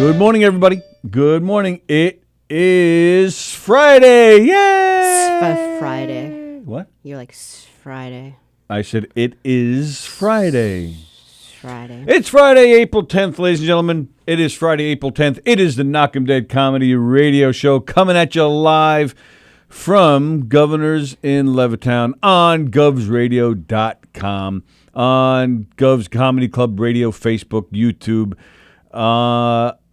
Good morning, everybody. Good morning. It is Friday. Yay! Friday. What? You're like, Friday. I said it is Friday. Friday. It's Friday, April 10th, ladies and gentlemen. It is Friday, April 10th. It is the Knockem Dead Comedy Radio Show coming at you live from Governors in Levittown on govsradio.com, on Govs Comedy Club Radio, Facebook, YouTube,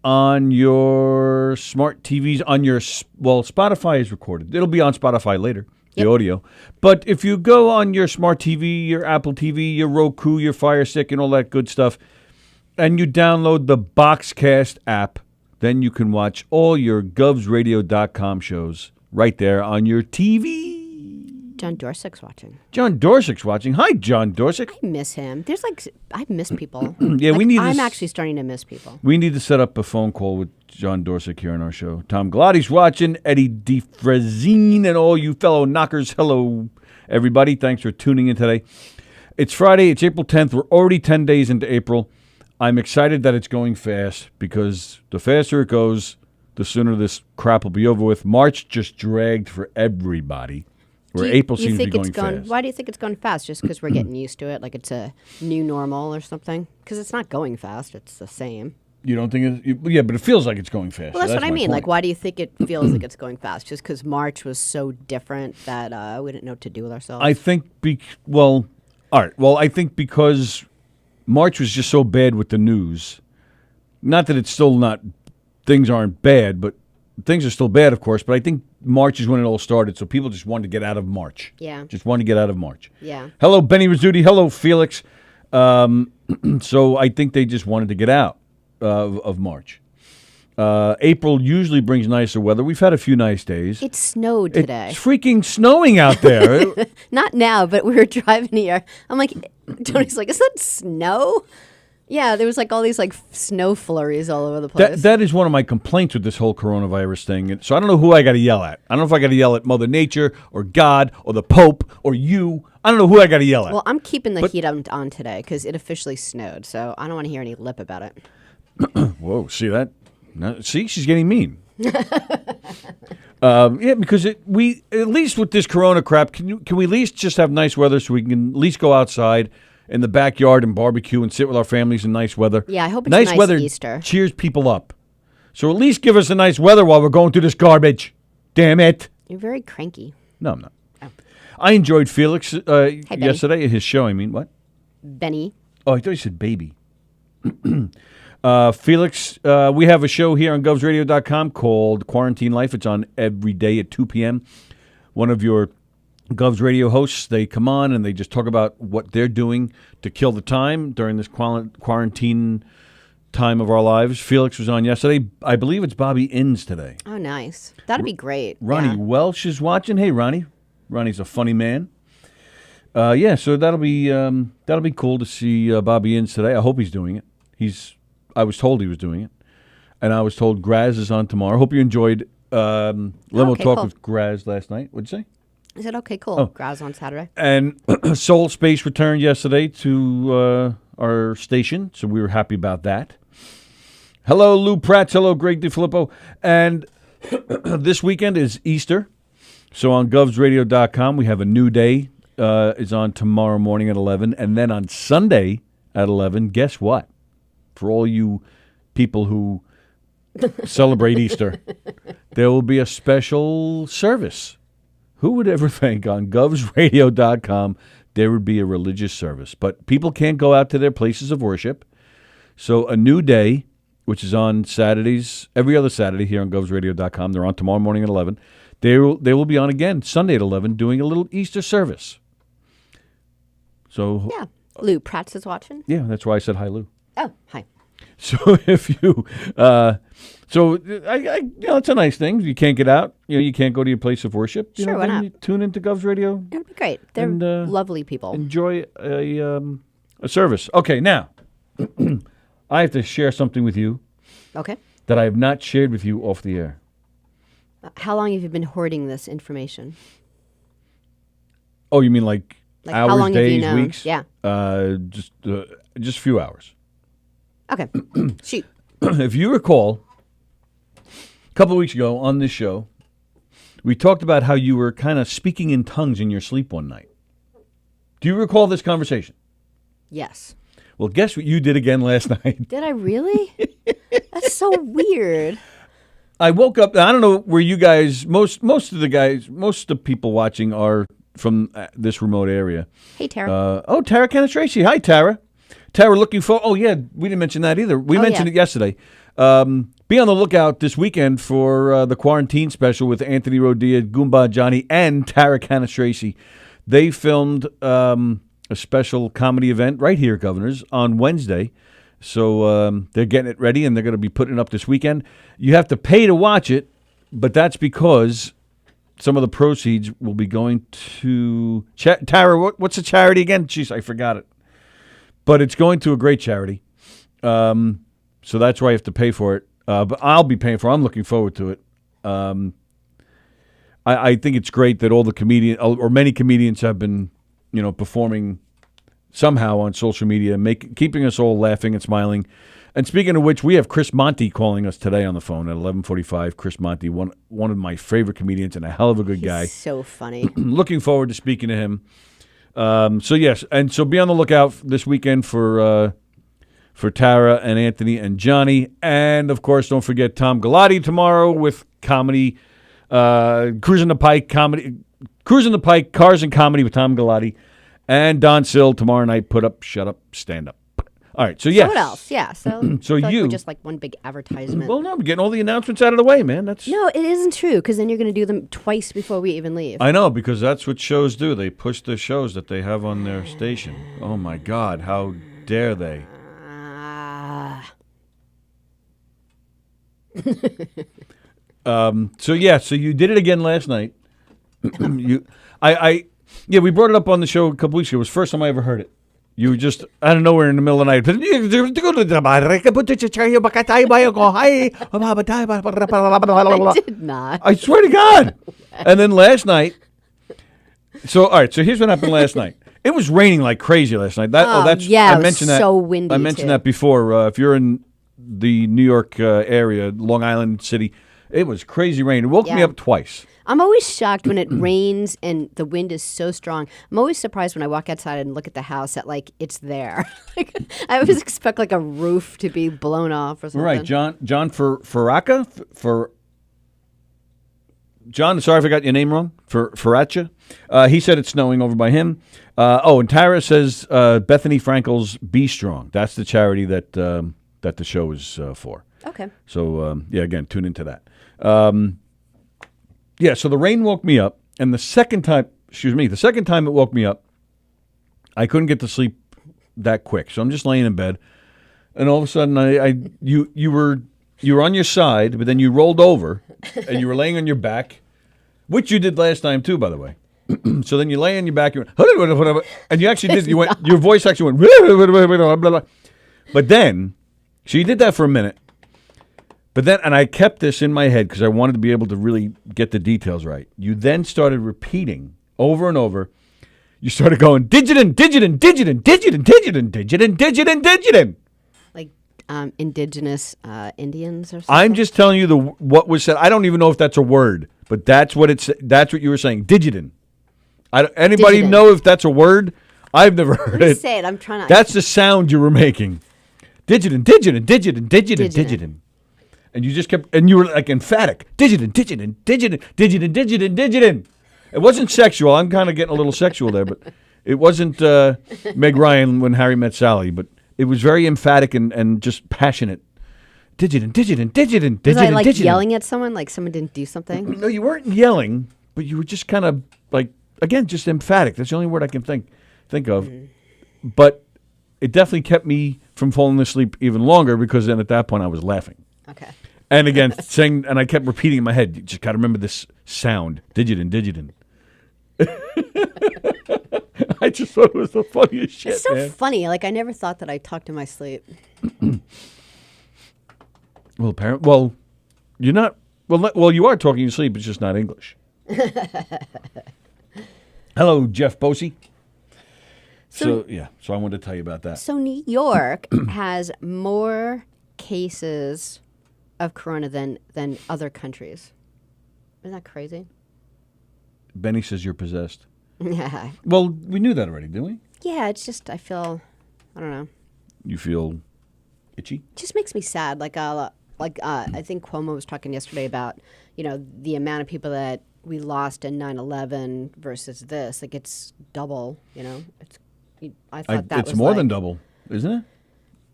on your smart TVs, on your, Spotify is recorded. It'll be on Spotify later, the audio. But if you go on your smart TV, your Apple TV, your Roku, your Fire Stick, and all that good stuff, and you download the Boxcast app, then you can watch all your govsradio.com shows right there on your TV. John Dorsick's watching. John Dorsick's watching. Hi, John Dorsick. I miss him. I miss people. Yeah, we need. I'm actually starting to miss people. We need to set up a phone call with John Dorsick here on our show. Tom Glotti's watching. Eddie DeFrazine and all you fellow knockers. Hello, everybody. Thanks for tuning in today. It's Friday. It's April 10th. We're already 10 days into April. I'm excited that it's going fast because the faster it goes, the sooner this crap will be over with. March just dragged for everybody. Where April seems to be going fast. Why do you think it's going fast? Just because we're getting used to it? Like it's a new normal or something? Because it's not going fast. It's the same. You don't think it? Yeah, but it feels like it's going fast. Well, that's what I mean. Point. Like, why do you think it feels like it's going fast? Just because March was so different that we didn't know what to do with ourselves? I think, all right. Well, I think because March was just so bad with the news. Not that it's still not, things aren't bad, but things are still bad, of course, but I think March is when it all started, so people just wanted to get out of March. Yeah. Just wanted to get out of March. Yeah. Hello, Benny Rizzuti. Hello, Felix. So I think they just wanted to get out of March. April usually brings nicer weather. We've had a few nice days. It snowed today. It's freaking snowing out there. Not now, but we were driving here. I'm like, Tony's like, is that snow? Yeah, there was like all these like snow flurries all over the place. That is one of my complaints with this whole coronavirus thing. So I don't know who I got to yell at. I don't know if I got to yell at Mother Nature or God or the Pope or you. I don't know who I got to yell at. Well, I'm keeping the heat on today because it officially snowed, so I don't want to hear any lip about it. Whoa, see that? See, she's getting mean. Yeah, because we at least with this corona crap, can we at least just have nice weather so we can at least go outside in the backyard and barbecue and sit with our families in nice weather. Yeah, I hope it's nice weather Easter. Cheers people up. So at least give us the nice weather while we're going through this garbage. Damn it. You're very cranky. No, I'm not. Oh. I enjoyed Felix hey, yesterday at his show. I mean, what? Benny. Oh, I thought you said baby. Felix, we have a show here on govsradio.com called Quarantine Life. It's on every day at 2 p.m. One of your Govs Radio hosts, they come on and they just talk about what they're doing to kill the time during this quarantine time of our lives. Felix was on yesterday. I believe it's Bobby Inns today. Oh, nice. That'd be great. Ronnie Welsh is watching. Hey, Ronnie. Ronnie's a funny man. So that'll be cool to see Bobby Inns today. I hope he's doing it. I was told he was doing it, and I was told Graz is on tomorrow. Hope you enjoyed limo talk with Graz last night. What'd you say? I said, okay, cool. Oh. Graz on Saturday. And Soul Space returned yesterday to our station, so we were happy about that. Hello, Lou Pratt. Hello, Greg DeFilippo. And this weekend is Easter. So on govsradio.com, we have a new day. Is on tomorrow morning at 11. And then on Sunday at 11, guess what? For all you people who celebrate Easter, there will be a special service. Who would ever think on govsradio.com there would be a religious service? But people can't go out to their places of worship. So a new day, which is on Saturdays, every other Saturday here on govsradio.com. They're on tomorrow morning at 11. They will be on again Sunday at 11 doing a little Easter service. So yeah, Lou Pratt is watching. Yeah, that's why I said hi, Lou. Oh, hi. So if you, it's a nice thing. You can't get out. You can't go to your place of worship. Sure, why not? You tune into Govs Radio. It'd be great. They're lovely people. Enjoy a service. Okay, now I have to share something with you. Okay. That I have not shared with you off the air. How long have you been hoarding this information? Oh, you mean like hours, how long days, have you known? weeks? Yeah. Just a few hours. Okay. Shoot. if you recall, a couple of weeks ago on this show, we talked about how you were kind of speaking in tongues in your sleep one night. Do you recall this conversation? Yes. Well, guess what you did again last night? Did I really? That's so weird. I woke up. I don't know where you guys. Most of the people watching are from this remote area. Hey, Tara. Tara Canastraci. Hi, Tara. Tara, looking for. Oh yeah, we didn't mention that either. We mentioned it yesterday. Be on the lookout this weekend for the quarantine special with Anthony Rodia, Goomba Johnny, and Tara Canastraci. They filmed a special comedy event right here, Governors, on Wednesday. So they're getting it ready, and they're going to be putting it up this weekend. You have to pay to watch it, but that's because some of the proceeds will be going to Tara. What's the charity again? Jeez, I forgot it. But it's going to a great charity. So that's why you have to pay for it. But I'll be paying for it. I'm looking forward to it. I think it's great that all the comedians, or many comedians, have been, performing somehow on social media, keeping us all laughing and smiling. And speaking of which, we have Chris Monty calling us today on the phone at 11:45. Chris Monty, one of my favorite comedians and a hell of a good guy. He's so funny. Looking forward to speaking to him. So yes, and so be on the lookout this weekend for Tara and Anthony and Johnny, and of course, don't forget Tom Galati tomorrow with comedy, Cruising the Pike, Cars and Comedy with Tom Galati, and Don Sill tomorrow night. Put up, shut up, stand up. All right, so yes. So what else? Yeah, so so I feel like you we're just like one big advertisement. Well, no, I'm getting all the announcements out of the way, man. No, it isn't true, because then you're going to do them twice before we even leave. I know, because that's what shows do. They push the shows that they have on their station. Oh my God, how dare they? So you did it again last night. We brought it up on the show a couple weeks ago. It was the first time I ever heard it. You were just out of nowhere in the middle of the night. I did not. I swear to God. And then last night. So all right. So here's what happened last night. It was raining like crazy last night. I mentioned that. So windy. I mentioned that before. If you're in the New York area, Long Island City, it was crazy rain. It woke me up twice. I'm always shocked when it rains and the wind is so strong. I'm always surprised when I walk outside and look at the house that like it's there. I always expect like a roof to be blown off or something. Right, John Faraca for John. Sorry, I forgot your name wrong. Faracha. He said it's snowing over by him. And Tara says Bethany Frankel's Be Strong. That's the charity that the show is for. Okay. So again, tune into that. So the rain woke me up, and the second time it woke me up, I couldn't get to sleep that quick. So I'm just laying in bed, and all of a sudden you were on your side, but then you rolled over, and you were laying on your back, which you did last time too, by the way. So then you lay on your back, you went, and you actually did. Your voice actually went. But then, so you did that for a minute. But then, and I kept this in my head because I wanted to be able to really get the details right. You then started repeating over and over. You started going, digidin, digidin, digidin, digidin, digidin, digidin, digidin, digidin. Like indigenous Indians or something? I'm just telling you what was said. I don't even know if that's a word, but that's what you were saying. Digidin. Anybody Digidin. know if that's a word? I've never heard it. Say it. I'm trying to. That's the sound you were making. Digidin, digidin, digidin, digidin, digidin. And you just kept, and you were like emphatic. Digidin, digidin, digidin, digidin, digidin, digidin. It wasn't sexual. I'm kind of getting a little sexual there, but it wasn't Meg Ryan when Harry met Sallie, but it was very emphatic and just passionate. Digidin, digidin, digidin, digidin, Was I like digidin. yelling at someone, like someone didn't do something? No, you weren't yelling, but you were just kind of like, again, just emphatic. That's the only word I can think of. But it definitely kept me from falling asleep even longer because then at that point I was laughing. Okay. And again, saying, and I kept repeating in my head, you just got to remember this sound, digidin, digidin. I just thought it was the funniest shit, It's so man. funny. Like, I never thought that I talked in my sleep. Well, apparently, you're not, well, you are talking in your sleep, it's just not English. Hello, Jeff Bosey. So I wanted to tell you about that. So New York has more cases of corona than other countries. Isn't that crazy? Benny says you're possessed. Yeah. Well, we knew that already, didn't we? Yeah, it's just I don't know. You feel itchy? It just makes me sad. I think Cuomo was talking yesterday about, the amount of people that we lost in 9/11 versus this. Like it's double, I thought that was it's more than double, isn't it?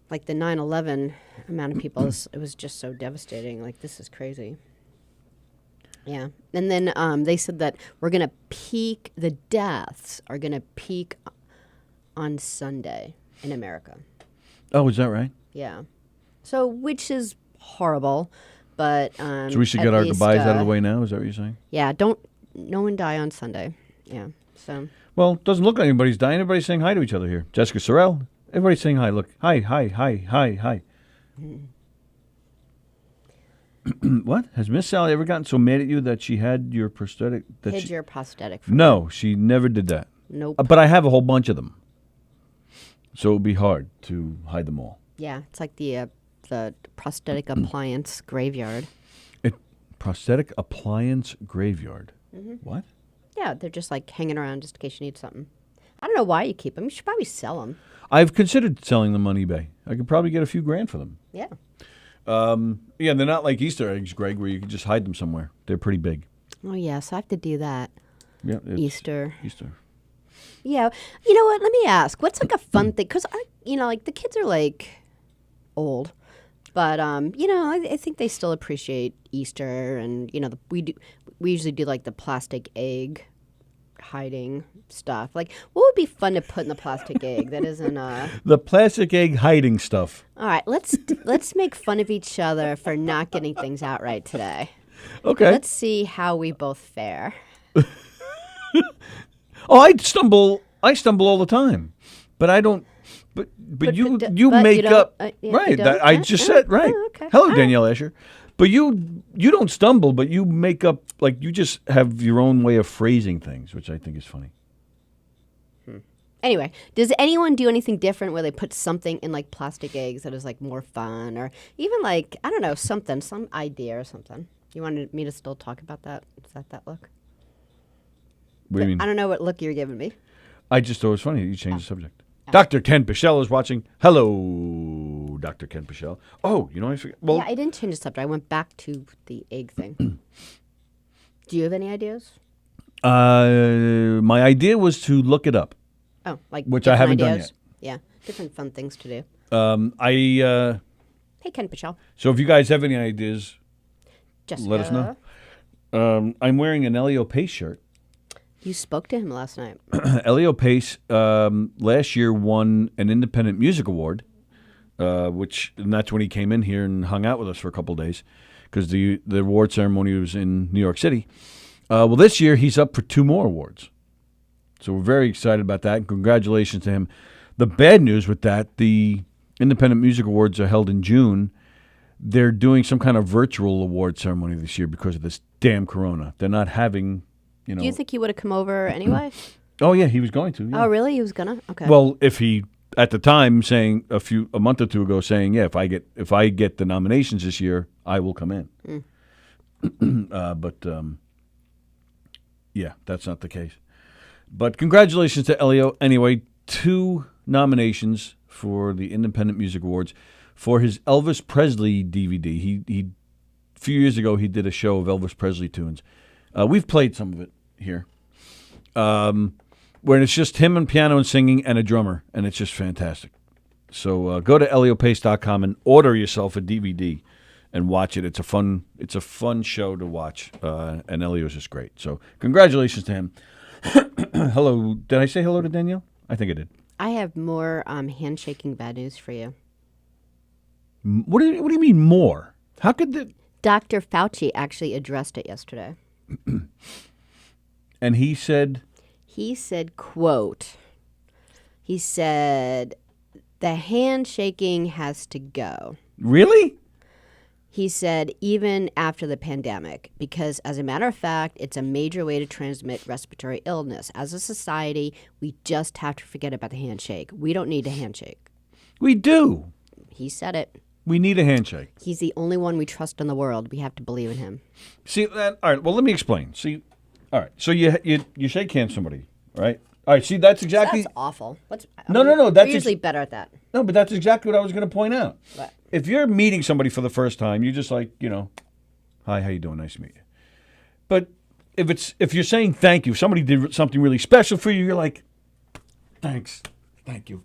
Like the 9/11 amount of people, it was just so devastating. Like this is crazy. Yeah. And then they said that the deaths are going to peak on Sunday in America. Oh, is that right? Yeah. So, which is horrible, but So we should get our goodbyes out of the way now. Is that what you're saying? Yeah. No one die on Sunday. Yeah. So. Well, it doesn't look like anybody's dying. Everybody's saying hi to each other here. Jessica Sorrell. Everybody's saying hi. Look. Hi, hi, hi, hi, hi. What? Has Miss Sallie ever gotten so mad at you that she had your prosthetic? Your prosthetic. From No, she never did that. Nope. But I have a whole bunch of them. So it would be hard to hide them all. Yeah. It's like the prosthetic appliance graveyard. Prosthetic appliance graveyard. Mm-hmm. What? Yeah. They're just like hanging around just in case you need something. I don't know why you keep them. You should probably sell them. I've considered selling them on eBay. I could probably get a few grand for them. Yeah. Yeah, they're not like Easter eggs, Greg, where you can just hide them somewhere. They're pretty big. Oh, yeah. So I have to do that. Yeah. Easter. Yeah. You know what? Let me ask. What's like a fun thing? Because, the kids are like old. But, I think they still appreciate Easter. And, we usually do like the plastic egg hiding stuff. Like, what would be fun to put in the plastic egg that isn't The plastic egg hiding stuff. All right, let's make fun of each other for not getting things out right today. Okay. Let's see how we both fare. Oh, I stumble all the time. But I don't but you but make you up yeah, right. you don't? I just said right. Oh, okay. Hello, Danielle Asher. But you don't stumble, but you make up, like, you just have your own way of phrasing things, which I think is funny. Anyway, does anyone do anything different where they put something in like plastic eggs that is like more fun, or even like, I don't know, some idea or something? You wanted me to still talk about that? Is that look? What do you mean? I don't know what look you're giving me. I just thought it was funny. You changed the subject. Dr. Ken Pichelle is watching. Hello, Dr. Ken Pichelle. Oh, I forget. Well, Yeah, I didn't change the subject. I went back to the egg thing. Do you have any ideas? my idea was to look it up. Oh, like Which I haven't done ideas? Yeah, different fun things to do. Hey, Ken Pichelle. So if you guys have any ideas, Jessica. let us know. I'm wearing an Elio Pace shirt. You spoke to him last night. Elio Pace last year won an Independent Music Award, and that's when he came in here and hung out with us for a couple of days, because the award ceremony was in New York City. Well, this year he's up for 2 more awards. So we're very excited about that, and congratulations to him. The bad news with that, the Independent Music Awards are held in June. They're doing some kind of virtual award ceremony this year because of this damn corona. They're not having, Do you think he would have come over anyway? Oh, yeah, he was going to. Yeah. Oh, really? He was gonna? Okay. Well, if he, at the time, saying a month or two ago, saying, yeah, if I get the nominations this year, I will come in. Yeah, that's not the case. But congratulations to Elio. Anyway, 2 nominations for the Independent Music Awards for his Elvis Presley DVD. He a few years ago, he did a show of Elvis Presley tunes. We've played some of it here, where it's just him and piano and singing and a drummer, and it's just fantastic. So go to eliopace.com and order yourself a DVD and watch it. It's a fun show to watch, and Elio's just great. So congratulations to him. Hello. Did I say hello to Danielle? I think I did. I have more handshaking bad news for you. What do you mean more? How could the... Dr. Fauci actually addressed it yesterday. And he said... He said, quote, he said, the handshaking has to go. Really? He said, even after the pandemic, because as a matter of fact, it's a major way to transmit respiratory illness. As a society, we just have to forget about the handshake. We don't need a handshake. We do. He said it. We need a handshake. He's the only one we trust in the world. We have to believe in him. See that? All right. Well, let me explain. See, all right. So you shake hands with somebody, right? All right. See, that's exactly. That's awful. No. We're That's usually better at that. No, but that's exactly what I was going to point out. What? If you're meeting somebody for the first time, you're just like, hi, how you doing? Nice to meet you. But if you're saying thank you, if somebody did something really special for you, you're like, thanks, thank you.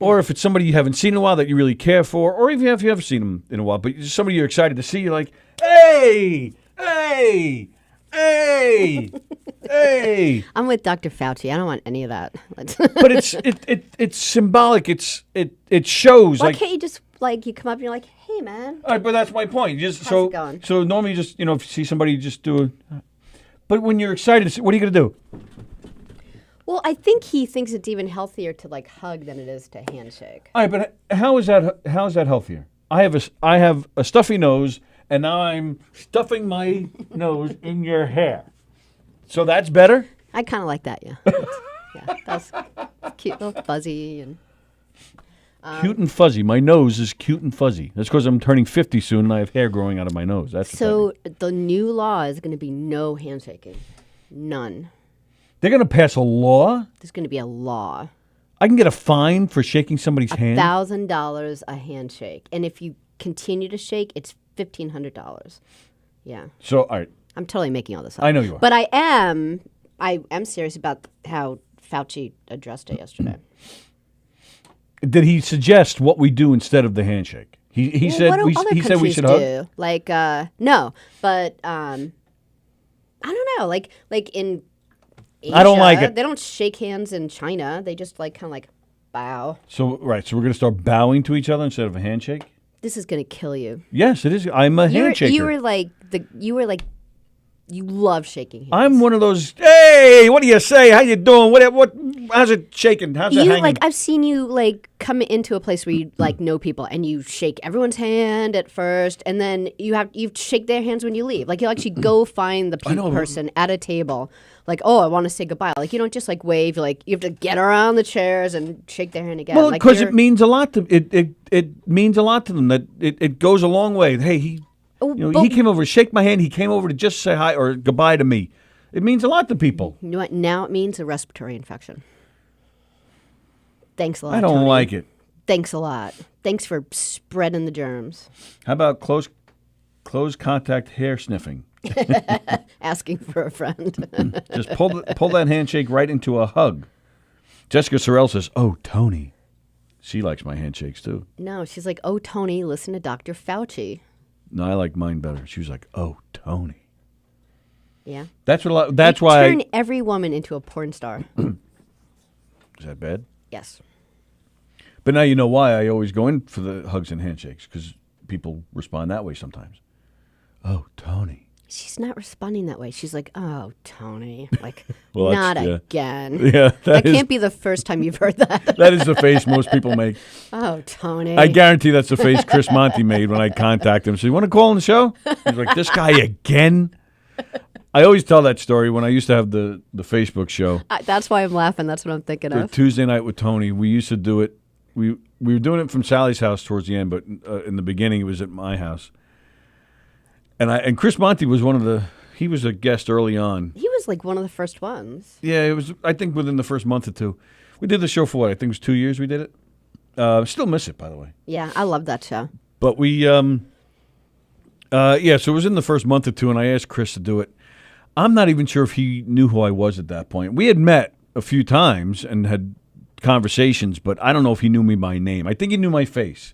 Or if it's somebody you haven't seen in a while that you really care for, or even if you haven't seen them in a while, but it's somebody you're excited to see, you're like, hey, hey, hey, hey. I'm with Dr. Fauci. I don't want any of that. But it's symbolic. It shows. Why like, can't you just you come up and you're like, hey man. All right, but that's my point. Just How's it going? So normally, if you see somebody, you just do it. But when you're excited, what are you gonna do? Well, I think he thinks it's even healthier to hug than it is to handshake. All right, but how is that healthier? I have a stuffy nose, and now I'm stuffing my nose in your hair. So that's better? I kind of like that, yeah. Yeah, that's cute, little fuzzy and. Cute and fuzzy. My nose is cute and fuzzy. That's because I'm turning 50 soon, and I have hair growing out of my nose. That's so the new law is going to be no handshaking, none. They're going to pass a law? There's going to be a law. I can get a fine for shaking somebody's hand? $1,000 a handshake. And if you continue to shake, it's $1,500. Yeah. So, all right. I'm totally making all this up. I know you are. But I am serious about how Fauci addressed it yesterday. Did he suggest what we do instead of the handshake? He said what do other he said we countries should do? hug? No. But I don't know. Like in Asia, I don't like it. They don't shake hands in China. They just kind of bow. So we're going to start bowing to each other instead of a handshake? This is going to kill you. Yes, it is. I'm a handshaker. You love shaking hands. I'm one of those, hey, what do you say? How you doing? What how's it shaking? How's it hanging? I've seen you come into a place where you know people and you shake everyone's hand at first and then you shake their hands when you leave. You actually go find the person at a table. I want to say goodbye. You don't just wave. You have to get around the chairs and shake their hand again. Well, because it means a lot to it means a lot to them. That it goes a long way. Hey, he came over to shake my hand. He came over to just say hi or goodbye to me. It means a lot to people. You know what? Now it means a respiratory infection. Thanks a lot. I don't Tony. like it. Thanks a lot. Thanks for spreading the germs. How about close contact hair sniffing? Asking for a friend. Just pull that handshake right into a hug. Jessica Sorrell says, "Oh, Tony." She likes my handshakes too. No, she's like, "Oh, Tony, listen to Dr. Fauci." No, I like mine better. She was like, "Oh, Tony." Yeah. That's why turn every woman into a porn star. Is that bad? Yes. But now you know why I always go in for the hugs and handshakes, because people respond that way sometimes. Oh, Tony. She's not responding that way. She's like, "Oh, Tony." Well, not again. Yeah. That can't be the first time you've heard that. That is the face most people make. Oh, Tony. I guarantee that's the face Chris Monty made when I contact him. So you want to call on the show? He's like, "This guy again?" I always tell that story when I used to have the Facebook show. That's why I'm laughing. That's what I'm thinking of. Tuesday night with Tony. We used to do it. We were doing it from Sallie's house towards the end, but in the beginning it was at my house. And Chris Monty was he was a guest early on. He was one of the first ones. Yeah, it was, I think, within the first month or two. We did the show for what? I think it was 2 years we did it. Still miss it, by the way. Yeah, I love that show. But we, so it was in the first month or two, and I asked Chris to do it. I'm not even sure if he knew who I was at that point. We had met a few times and had conversations, but I don't know if he knew me by name. I think he knew my face.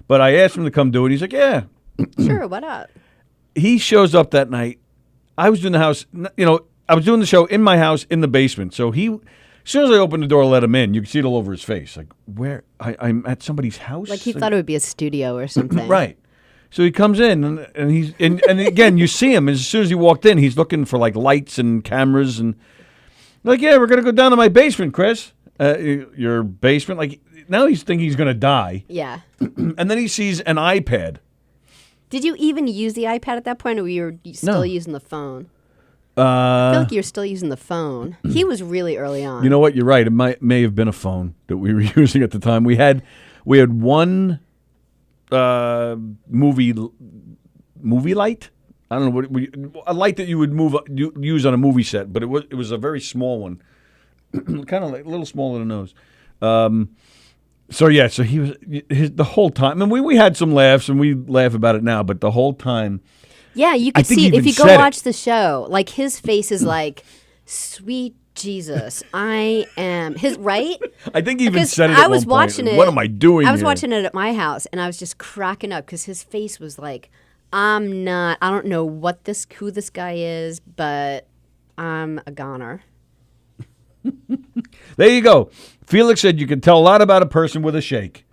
But I asked him to come do it. He's like, "Yeah." Sure, why not? He shows up that night. I was doing the house, I was doing the show in my house in the basement. So as soon as I opened the door and let him in, you could see it all over his face. Where? I'm at somebody's house? He thought it would be a studio or something. Right. So he comes in and he's, and again, you see him as soon as he walked in, he's looking for lights and cameras and "Yeah, we're going to go down to my basement, Chris." Your basement? Now he's thinking he's going to die. Yeah. And then he sees an iPad. Did you even use the iPad at that point, or were you still using the phone? I feel like you're still using the phone. He was really early on. You know what? You're right. It may have been a phone that we were using at the time. We had one movie light. I don't know a light that you would use on a movie set, but it was a very small one, kind of like a little smaller than those. So he was the whole time. I mean, we had some laughs, and we laugh about it now, but the whole time. Yeah, you could see it if you go watch the show. Like his face is like, sweet Jesus, I am his right. I think he even said it. I was watching it. What am I doing? I was here? watching it at my house, and I was just cracking up because his face was like, I don't know who this guy is, but I'm a goner. There you go. Felix said you can tell a lot about a person with a shake.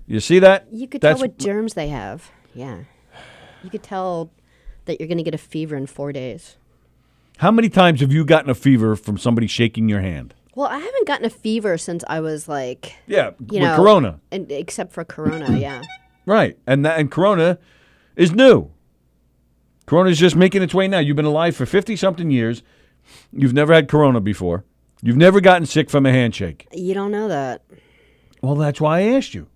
You see that? You could tell what germs they have. Yeah. You could tell that you're going to get a fever in 4 days. How many times have you gotten a fever from somebody shaking your hand? Well, I haven't gotten a fever since I was like... Yeah, with Corona. Except for Corona, yeah. Right. And Corona is new. Corona is just making its way now. You've been alive for 50-something years. You've never had Corona before. You've never gotten sick from a handshake. You don't know that. Well, that's why I asked you.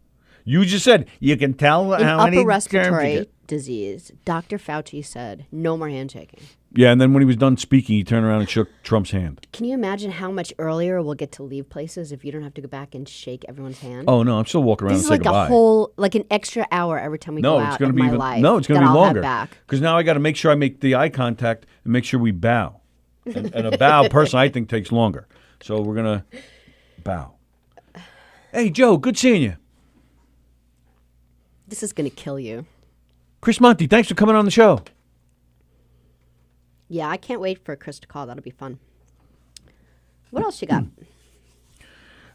You just said you can tell how many upper respiratory disease. Dr. Fauci said no more handshaking. Yeah, and then when he was done speaking, he turned around and shook Trump's hand. Can you imagine how much earlier we'll get to leave places if you don't have to go back and shake everyone's hand? Oh no, I'm still walking around and say goodbye. This is like an extra hour every time we go out in my life. No, it's going to be longer. Because now I got to make sure I make the eye contact and make sure we bow. And a bow person I think takes longer. So we're going to bow. Hey, Joe, good seeing you. This is going to kill you. Chris Monty, thanks for coming on the show. Yeah, I can't wait for Chris to call. That'll be fun. What else you got?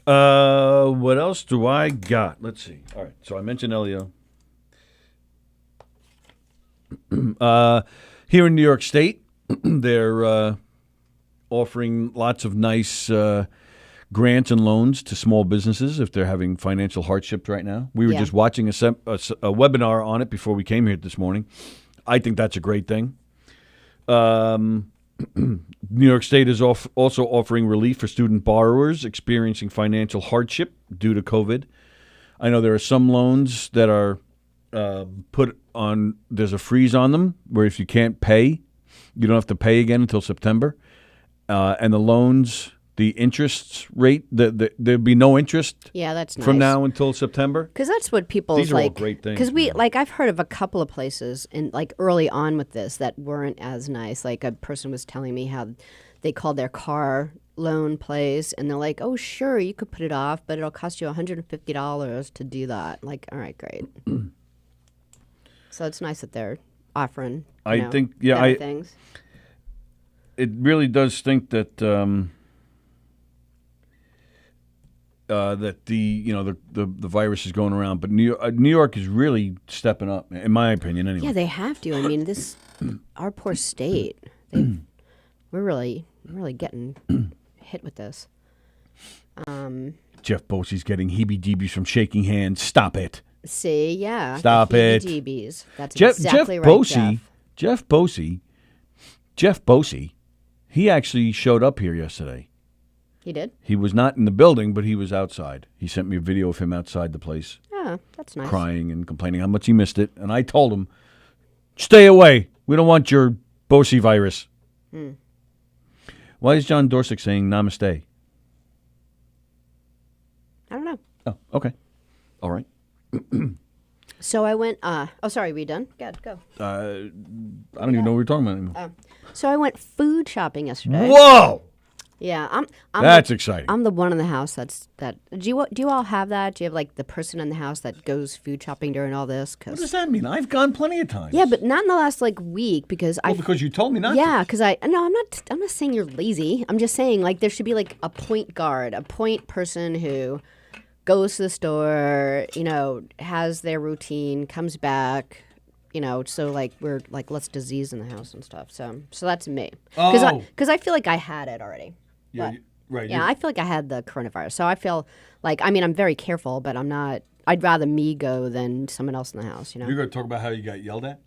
What else do I got? Let's see. All right, so I mentioned Elio. Here in New York State, they're offering lots of nice grants and loans to small businesses if they're having financial hardships right now. We were just watching a webinar on it before we came here this morning. I think that's a great thing. New York State is also offering relief for student borrowers experiencing financial hardship due to COVID. I know there are some loans that are put on, there's a freeze on them where if you can't pay, you don't have to pay again until September. And the loans, the interest rate, there'd be no interest. Yeah, that's nice. From now until September. Because that's what people These are all great things. Because I've heard of a couple of places early on with this that weren't as nice. Like a person was telling me how they called their car loan place and they're like, "Oh, sure, you could put it off, but it'll cost you $150 to do that." Like, all right, great. So it's nice that they're offering. Better things. It really does stink that that the virus is going around, but New York is really stepping up, in my opinion. Anyway. Yeah, they have to. I mean, our poor state. We're really getting hit with this. Jeff Bosey's getting heebie-jeebies from shaking hands. Stop it. See, yeah. Stop it. Heebie-jeebies. That's exactly right, Jeff Bosey, he actually showed up here yesterday. He did? He was not in the building, but he was outside. He sent me a video of him outside the place. Oh, that's nice. Crying and complaining how much he missed it. And I told him, stay away. We don't want your Bosey virus. Why is John Dorsick saying namaste? I don't know. Oh, okay. All right. So I went, sorry, are we done? Go. I don't even know what we're talking about anymore. So I went food shopping yesterday. Whoa! Yeah, that's exciting. I'm the one in the house that. Do you all have that? Do you have like the person in the house that goes food shopping during all this? What does that mean? I've gone plenty of times. Yeah, but not in the last week because because you told me not. Yeah, because I'm not saying you're lazy. I'm just saying like there should be like a point guard, a point person who goes to the store, has their routine, comes back. So like we're like less disease in the house and stuff. So that's me. Because I feel like I had it already. Yeah, right. Yeah, I feel like I had the coronavirus. So I feel like, I'm very careful, but I'm not. I'd rather me go than someone else in the house. You're going to talk about how you got yelled at?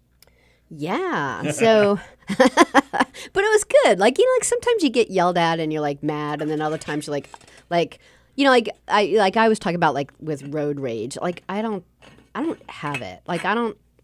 Yeah. So, but it was good. Like sometimes you get yelled at and you're like mad, and then other times you're like I was talking about like with road rage. Like I I don't have it. Like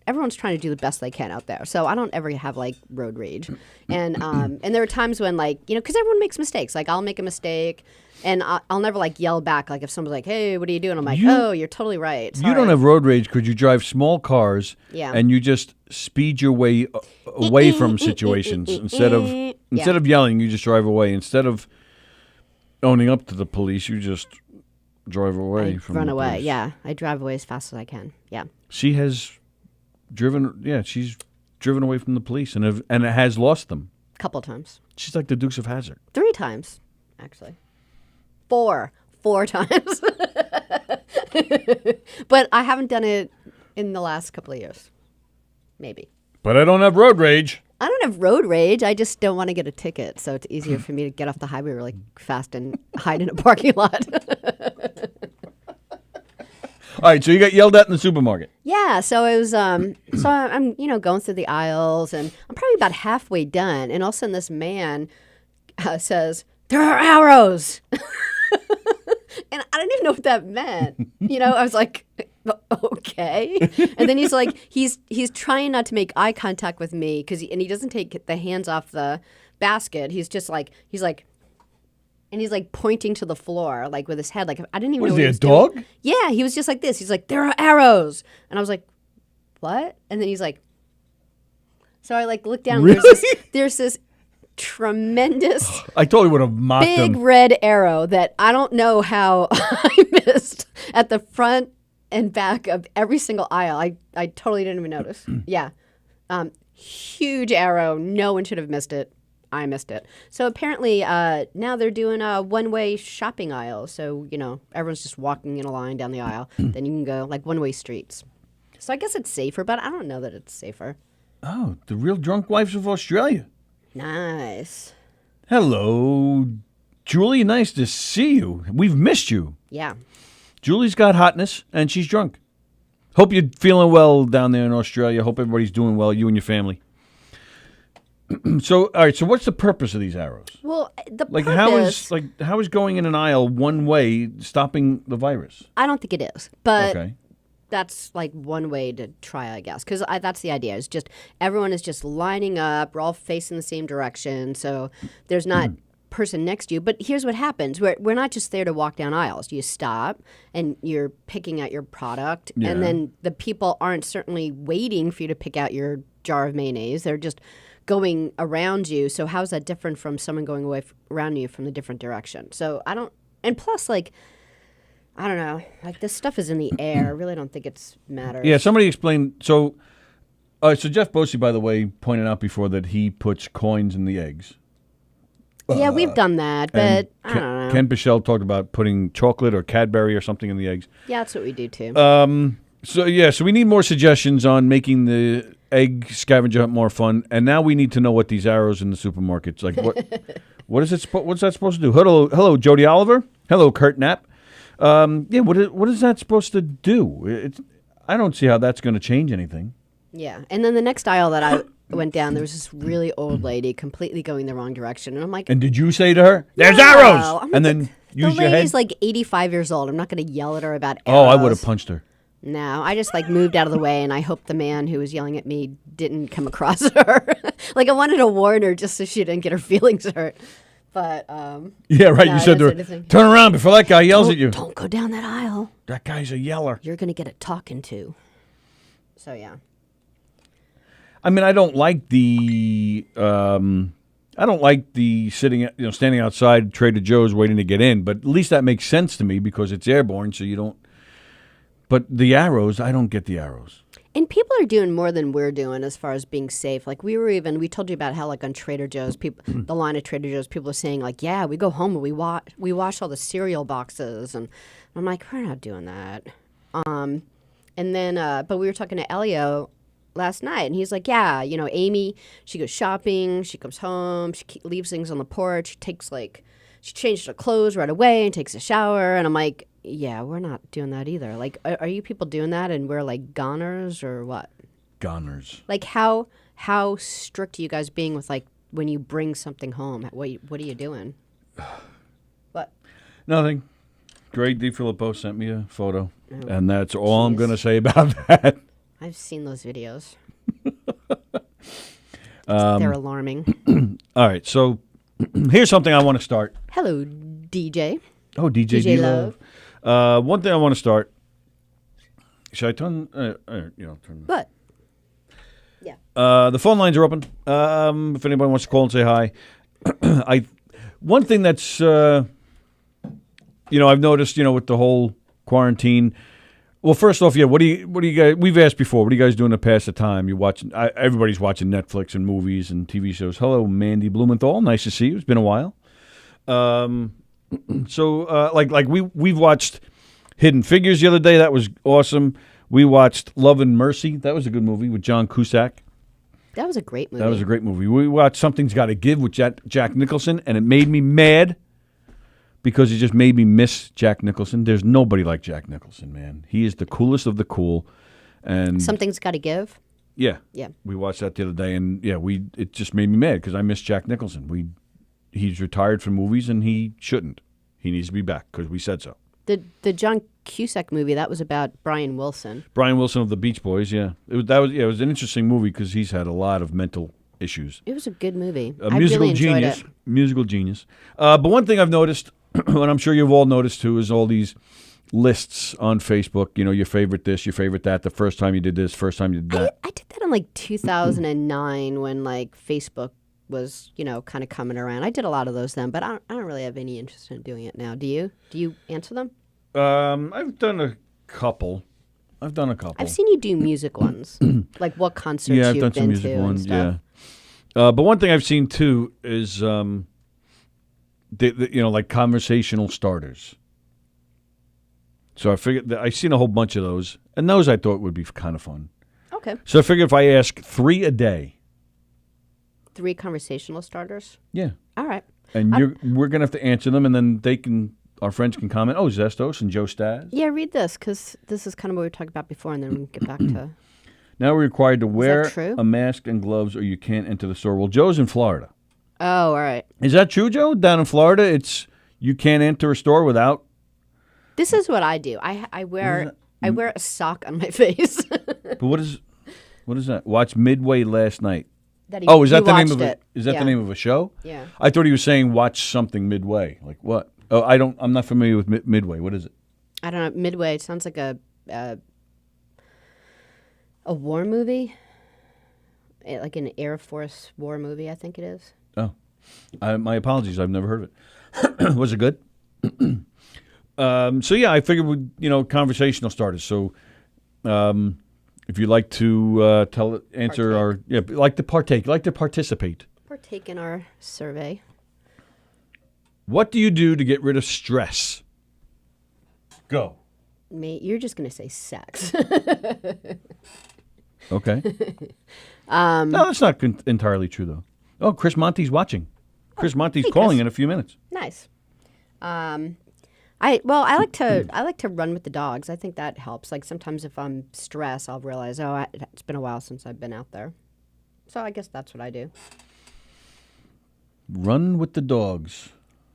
everyone's trying to do the best they can out there. So I don't ever have like road rage. And there are times when like, you know, because everyone makes mistakes. Like I'll make a mistake and I'll never like yell back. Like if someone's like, hey, what are you doing? I'm like, oh, you're totally right. Sorry. You don't have road rage because you drive small cars and you just speed your way away from situations. Instead of yelling, you just drive away. Instead of owning up to the police, you just drive away from run the away. police. Yeah. I drive away as fast as I can. Yeah. She has she's driven away from the police and it has lost them. A couple of times. She's like the Dukes of Hazzard. 3 times, actually. 4 times. But I haven't done it in the last couple of years. Maybe. But I don't have road rage. I don't have road rage. I just don't want to get a ticket. So it's easier for me to get off the highway really fast and hide in a parking lot. All right, so you got yelled at in the supermarket. Yeah, so it was. So I'm, going through the aisles, and I'm probably about halfway done, and all of a sudden this man says, "There are arrows," and I didn't even know what that meant. I was like, "Okay," and then he's like, he's trying not to make eye contact with me and he doesn't take the hands off the basket. He's just like, and he's like pointing to the floor, like with his head. Like I didn't even know. Was he a dog? Doing. Yeah, he was just like this. He's like, there are arrows, and I was like, what? And then he's like, so I like look down. Really? There's this tremendous. I totally would have mocked big him. Red arrow that I don't know how I missed at the front and back of every single aisle. I totally didn't even notice. Yeah, huge arrow. No one should have missed it. I missed it. So apparently now they're doing a one-way shopping aisle. So, everyone's just walking in a line down the aisle. Then you can go like one-way streets. So I guess it's safer, but I don't know that it's safer. Oh, the Real Drunk Wives of Australia. Nice. Hello, Julie. Nice to see you. We've missed you. Yeah. Julie's got hotness, and she's drunk. Hope you're feeling well down there in Australia. Hope everybody's doing well, you and your family. So, all right. So, what's the purpose of these arrows? Well, the purpose, purpose... how is going in an aisle one way stopping the virus? I don't think it is, but Okay. That's like one way to try, I guess, because that's the idea. It's just everyone is just lining up. We're all facing the same direction, so there's not person next to you. But here's what happens: we're not just there to walk down aisles. You stop and you're picking out your product, and then the people aren't certainly waiting for you to pick out your jar of mayonnaise. They're just going around you. So how's that different from someone going away around you from the different direction? So I don't, and plus I don't know, this stuff is in the air. I really don't think it's matters. Yeah, somebody explained. So Jeff Bosey, by the way, pointed out before that he puts coins in the eggs. Yeah, we've done that, but I don't know. Ken Bichelle talked about putting chocolate or Cadbury or something in the eggs. Yeah, that's what we do too. So we need more suggestions on making the egg scavenger hunt more fun. And now we need to know what these arrows in the supermarkets like. What is it? What's that supposed to do? Hello, Jody Oliver. Hello, Kurt Knapp. What is that supposed to do? I don't see how that's going to change anything. Yeah, and then the next aisle that I went down, there was this really old lady completely going the wrong direction, and I'm like, and did you say to her, "There's no. arrows," and then use your head? The lady's like 85 years old. I'm not going to yell at her about arrows. Oh, I would have punched her. No, I just moved out of the way, and I hope the man who was yelling at me didn't come across her. I wanted to warn her just so she didn't get her feelings hurt. But yeah, right. No, you said to her, "Turn around before that guy yells at you." Don't go down that aisle. That guy's a yeller. You're gonna get a talking to. So yeah. I mean, I don't like the standing outside Trader Joe's waiting to get in, but at least that makes sense to me because it's airborne, so you don't. But the arrows, I don't get the arrows. And people are doing more than we're doing as far as being safe. We told you about how on Trader Joe's, the line of Trader Joe's, people are saying yeah, we go home and we wash all the cereal boxes, and I'm like, we're not doing that. And then, but we were talking to Elio last night, and he's like, yeah, Amy, she goes shopping, she comes home, she leaves things on the porch, she changes her clothes right away and takes a shower, and I'm like, yeah, we're not doing that either. Are you people doing that and we're goners or what? Goners. How strict are you guys being with when you bring something home? What are you doing? What? Nothing. Greg DiFilippo sent me a photo, and that's all I'm jeez. going to say about that. I've seen those videos. They're alarming. All right, so here's something I want to start. Hello, DJ. Oh, DJ DJ Love. One thing I want to start. Should I turn? Turn. What? Yeah. The phone lines are open. If anybody wants to call and say hi, one thing that's I've noticed with the whole quarantine. Well, first off, what do you guys? We've asked before. What are you guys doing to pass the time? You watching? Everybody's watching Netflix and movies and TV shows. Hello, Mandy Blumenthal. Nice to see you. It's been a while. We've watched Hidden Figures the other day. That was awesome. We watched Love and Mercy. That was a good movie with John Cusack. That was a great movie. That was a great movie. We watched Something's Gotta Give with Jack Nicholson, and it made me mad because it just made me miss Jack Nicholson. There's nobody like Jack Nicholson, man. He is the coolest of the cool. And Something's Gotta Give. Yeah. Yeah. We watched that the other day, and it just made me mad because I miss Jack Nicholson. He's retired from movies, and he shouldn't. He needs to be back because we said so. The John Cusack movie, that was about Brian Wilson. Brian Wilson of the Beach Boys, yeah. It was an interesting movie because he's had a lot of mental issues. It was a good movie. A musical really enjoyed genius. it. Musical genius. But one thing I've noticed, and I'm sure you've all noticed too, is all these lists on Facebook. Your favorite this, your favorite that. The first time you did this, first time you did that. I did that in 2009 when Facebook was kind of coming around. I did a lot of those then, but I don't really have any interest in doing it now. Do you? Do you answer them? I've done a couple. I've seen you do music ones, like what concerts I've you've done some been music to and ones. stuff. Yeah. But one thing I've seen too is like conversational starters. So I figured that I've seen a whole bunch of those, and those I thought would be kind of fun. Okay. So I figured if I ask 3 a day. 3 conversational starters? Yeah. All right. And we're going to have to answer them, and then our friends can comment, oh, Zestos and Joe Stas. Yeah, read this, because this is kind of what we talked about before, and then we can get back to... Now we're required to wear true? a mask and gloves, or you can't enter the store. Well, Joe's in Florida. Oh, all right. Is that true, Joe? Down in Florida, you can't enter a store without... This is what I do. I wear a sock on my face. But what is that? Watch Midway last night. Is that the name of it? Is that Yeah. the name of a show? Yeah. I thought he was saying watch something Midway. Like what? Oh, I'm not familiar with Midway. What is it? I don't know. Midway. It sounds like a war movie, like an Air Force war movie. I think it is. Oh, my apologies. I've never heard of it. Was it good? I figured we'd conversational starters. So, if you'd like to participate. Partake in our survey. What do you do to get rid of stress? Go. Mate, you're just gonna say sex. Okay. No, that's not entirely true though. Oh, Chris Monty's watching. Chris Monty's calling Chris. in a few minutes. Nice. I like to run with the dogs. I think that helps. Like sometimes if I'm stressed, I'll realize, it's been a while since I've been out there. So I guess that's what I do. Run with the dogs.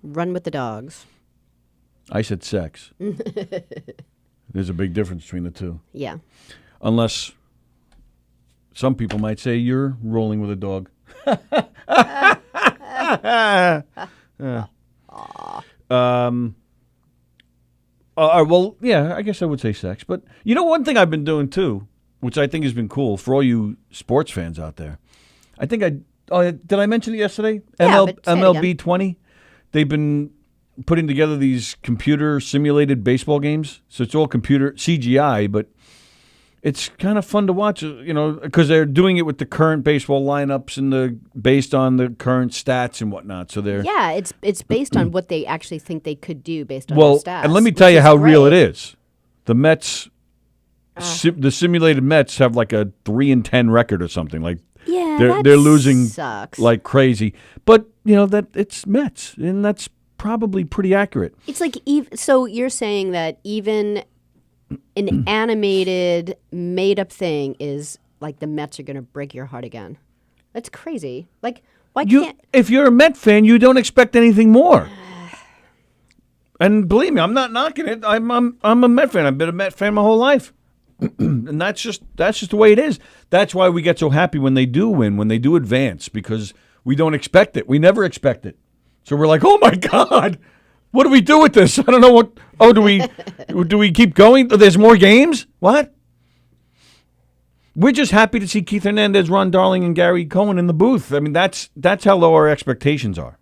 Run with the dogs. I said sex. There's a big difference between the two. Yeah. Unless some people might say you're rolling with a dog. I guess I would say sex. But one thing I've been doing too, which I think has been cool for all you sports fans out there. I think did I mention it yesterday? Yeah, but say it MLB again. 20. They've been putting together these computer simulated baseball games. So it's all computer CGI, but it's kind of fun to watch, because they're doing it with the current baseball lineups and based on the current stats and whatnot. So they're it's based on what they actually think they could do based on their stats. And let me tell you which is how real it great. is. The Mets, the simulated Mets have like a 3-10 record or something. Like Yeah, they're losing sucks. like crazy. But that it's Mets, and that's probably pretty accurate. It's like so you're saying that even an animated, made-up thing is like the Mets are going to break your heart again. That's crazy. Like, why can't... If you're a Met fan, you don't expect anything more. And believe me, I'm not knocking it. I'm a Met fan. I've been a Met fan my whole life. And that's just the way it is. That's why we get so happy when they do win, when they do advance, because we don't expect it. We never expect it. So we're like, oh my God, what do we do with this? I don't know what. Oh, do we keep going? There's more games? What? We're just happy to see Keith Hernandez, Ron Darling, and Gary Cohen in the booth. I mean, that's how low our expectations are.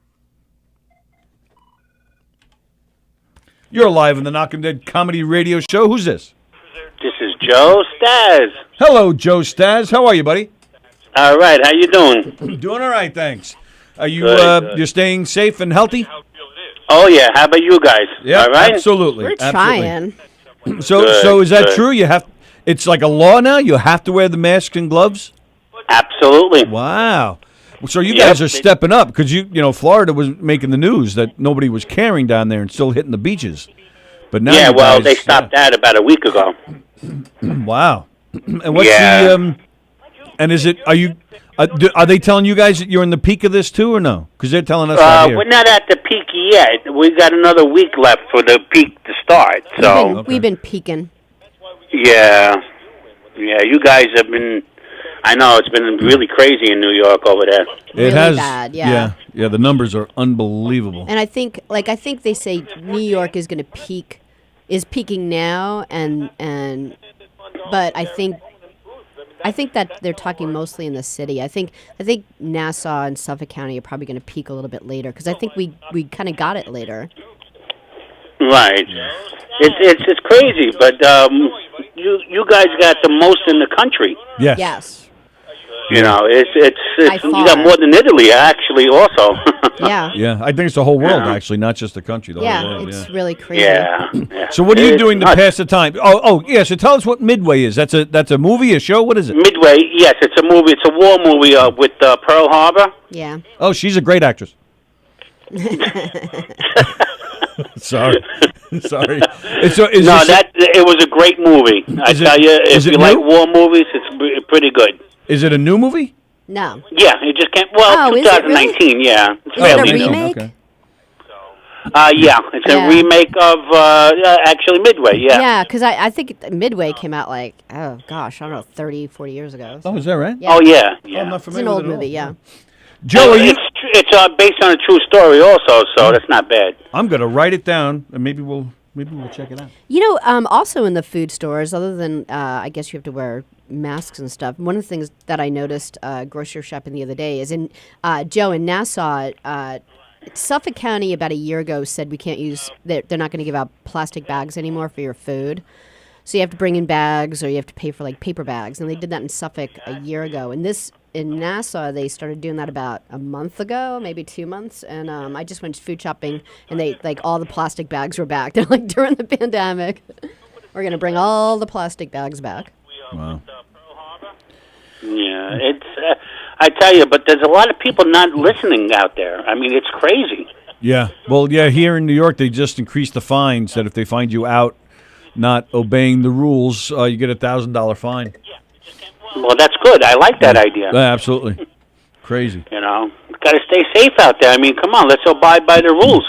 You're live in the Knockem Dead Comedy Radio Show. Who's this? This is Joe Staz. Hello, Joe Staz. How are you, buddy? All right, how you doing? Doing all right, thanks. Are you Good. You're staying safe and healthy? Oh yeah, how about you guys? Yeah, all right. absolutely. We're absolutely. trying. So is that good. true? It's like a law now. You have to wear the mask and gloves. Absolutely. Wow. So you Yep. guys are stepping up because you know Florida was making the news that nobody was caring down there and still hitting the beaches. But now Yeah, you well, guys- they stopped that about a week ago. Wow. And what's Yeah. the and is it are they telling you guys that you're in the peak of this too or no? Because they're telling us right here. We're not at the peak yet. We got another week left for the peak to start. So We've been peaking. yeah, you guys have been. I know it's been really crazy in New York over there. Really It has bad, yeah. Yeah, the numbers are unbelievable. And I think they say New York is going to peaking now, but I think that they're talking mostly in the city. I think Nassau and Suffolk County are probably going to peak a little bit later because I think we kind of got it later. Right. It's crazy, but you guys got the most in the country. Yes. Yes. You know, it's By you far. got more than Italy actually also. Yeah. Yeah, I think it's the whole world Yeah. actually, not just the country. The Yeah, whole world. it's really crazy. yeah. So what are you It's doing to nuts. pass the time? Oh, yeah. So tell us what Midway is. That's a movie, a show. What is it? Midway, yes, it's a movie. It's a war movie with Pearl Harbor. Yeah. Oh, she's a great actress. Sorry. It was a great movie. I Is it- tell you, is if it you like new? war movies, it's pretty good. Is it a new movie? No. Yeah, it just came. Well, Oh, is it really? 2019. Yeah, it's Is it a fairly new. remake? Okay. Yeah, it's Yeah. a remake of actually Midway. Yeah. Yeah, because I think Midway came out like, oh gosh, I don't know, 30, 40 years ago. Oh, is that right? Yeah. Oh yeah, Oh, yeah. I'm not It's familiar an old with it at all. movie, yeah. Joe, are you? It's based on a true story also, so that's not bad. I'm gonna write it down, and maybe we'll check it out. You know, also in the food stores, other than I guess you have to wear masks and stuff. One of the things that I noticed grocery shopping the other day is in Joe in Nassau. Suffolk County about a year ago said we can't use. They're not going to give out plastic bags anymore for your food. So you have to bring in bags, or you have to pay for like paper bags. And they did that in Suffolk a year ago. And in Nassau, they started doing that about a month ago, maybe 2 months. And I just went food shopping, and they like all the plastic bags were back. They're like during the pandemic, we're gonna bring all the plastic bags back. Wow. Yeah, it's. I tell you, but there's a lot of people not listening out there. I mean, it's crazy. Yeah. Well, yeah. Here in New York, they just increased the fines. That if they find you out not obeying the rules, you get a $1,000 fine. Well, that's good. I like that idea. Yeah, absolutely. Crazy. You know, got to stay safe out there. I mean, come on, let's abide by the rules.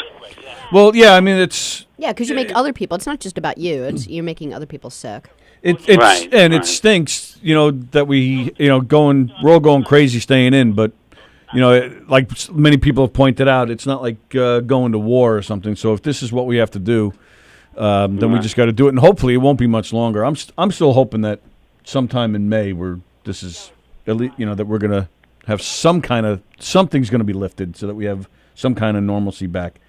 Well, yeah. I mean, it's Yeah, because you make other people. It's not just about you. It's you're making other people sick. it's Right, and it right. stinks. You know that we're all going crazy staying in, but like many people have pointed out, it's not like going to war or something. So if this is what we have to do, then we just got to do it, and hopefully it won't be much longer. I'm still hoping that sometime in May that we're gonna have something's gonna be lifted so that we have some kind of normalcy back.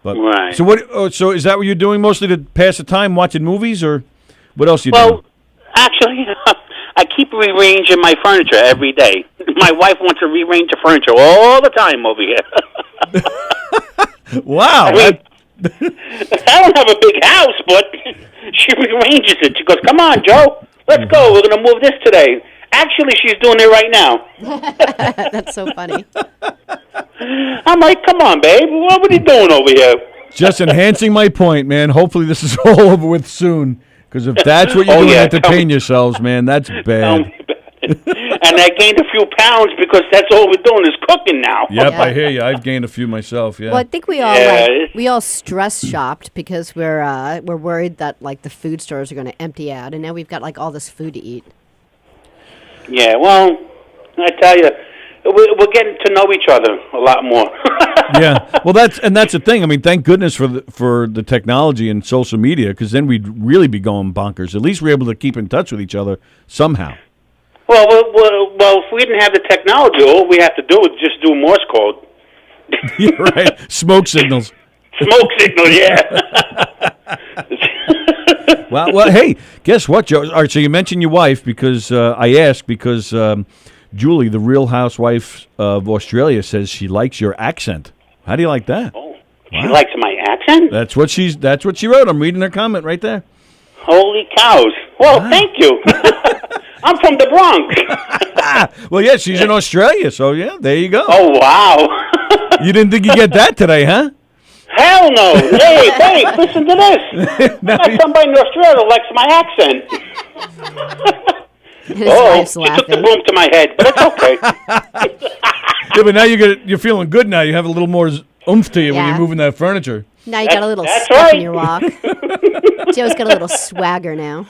But Right. so what? So is that what you're doing mostly to pass the time, watching movies, or what else you doing? Well, actually, I keep rearranging my furniture every day. My wife wants to rearrange the furniture all the time over here. Wow. I mean, I don't have a big house, but she rearranges it. She goes, "Come on, Joe, let's go. We're going to move this today." Actually, she's doing it right now. That's so funny. I'm like, "Come on, babe. What are you doing over here?" Just enhancing my point, man. Hopefully this is all over with soon. Because if that's what you're Oh, doing yeah, to entertain yourselves, man, that's Tell bad. me about it. and I gained a few pounds because that's all we're doing is cooking now. Yep, Yeah. I hear you. I've gained a few myself. Yeah. Well, I think we all Yeah. we all stress shopped because we're worried that like the food stores are going to empty out, and now we've got like all this food to eat. Yeah, well, I tell you, we're getting to know each other a lot more. Yeah. Well, that's the thing. I mean, thank goodness for the technology and social media, because then we'd really be going bonkers. At least we're able to keep in touch with each other somehow. Well, if we didn't have the technology, all we have to do is just do Morse code. Yeah, right. Smoke signals. Smoke signal, yeah. Well, hey, guess what, Joe? All right, so you mentioned your wife because I asked because Julie, the Real Housewife of Australia, says she likes your accent. How do you like that? Oh, she likes my accent? That's what she wrote. I'm reading her comment right there. Holy cows. Well, thank you. I'm from the Bronx. Well, yeah, she's in Australia, so yeah, there you go. Oh, wow. You didn't think you get that today, huh? Hell no. Hey, listen to this. I got somebody in Australia that likes my accent. His wife's She took the laughing. broom to my head, but it's okay. Yeah, but now you're feeling good now. You have a little more oomph to you when Yeah. you're moving that furniture. Now you got a little That's step right. in your walk. Joe's got a little swagger now.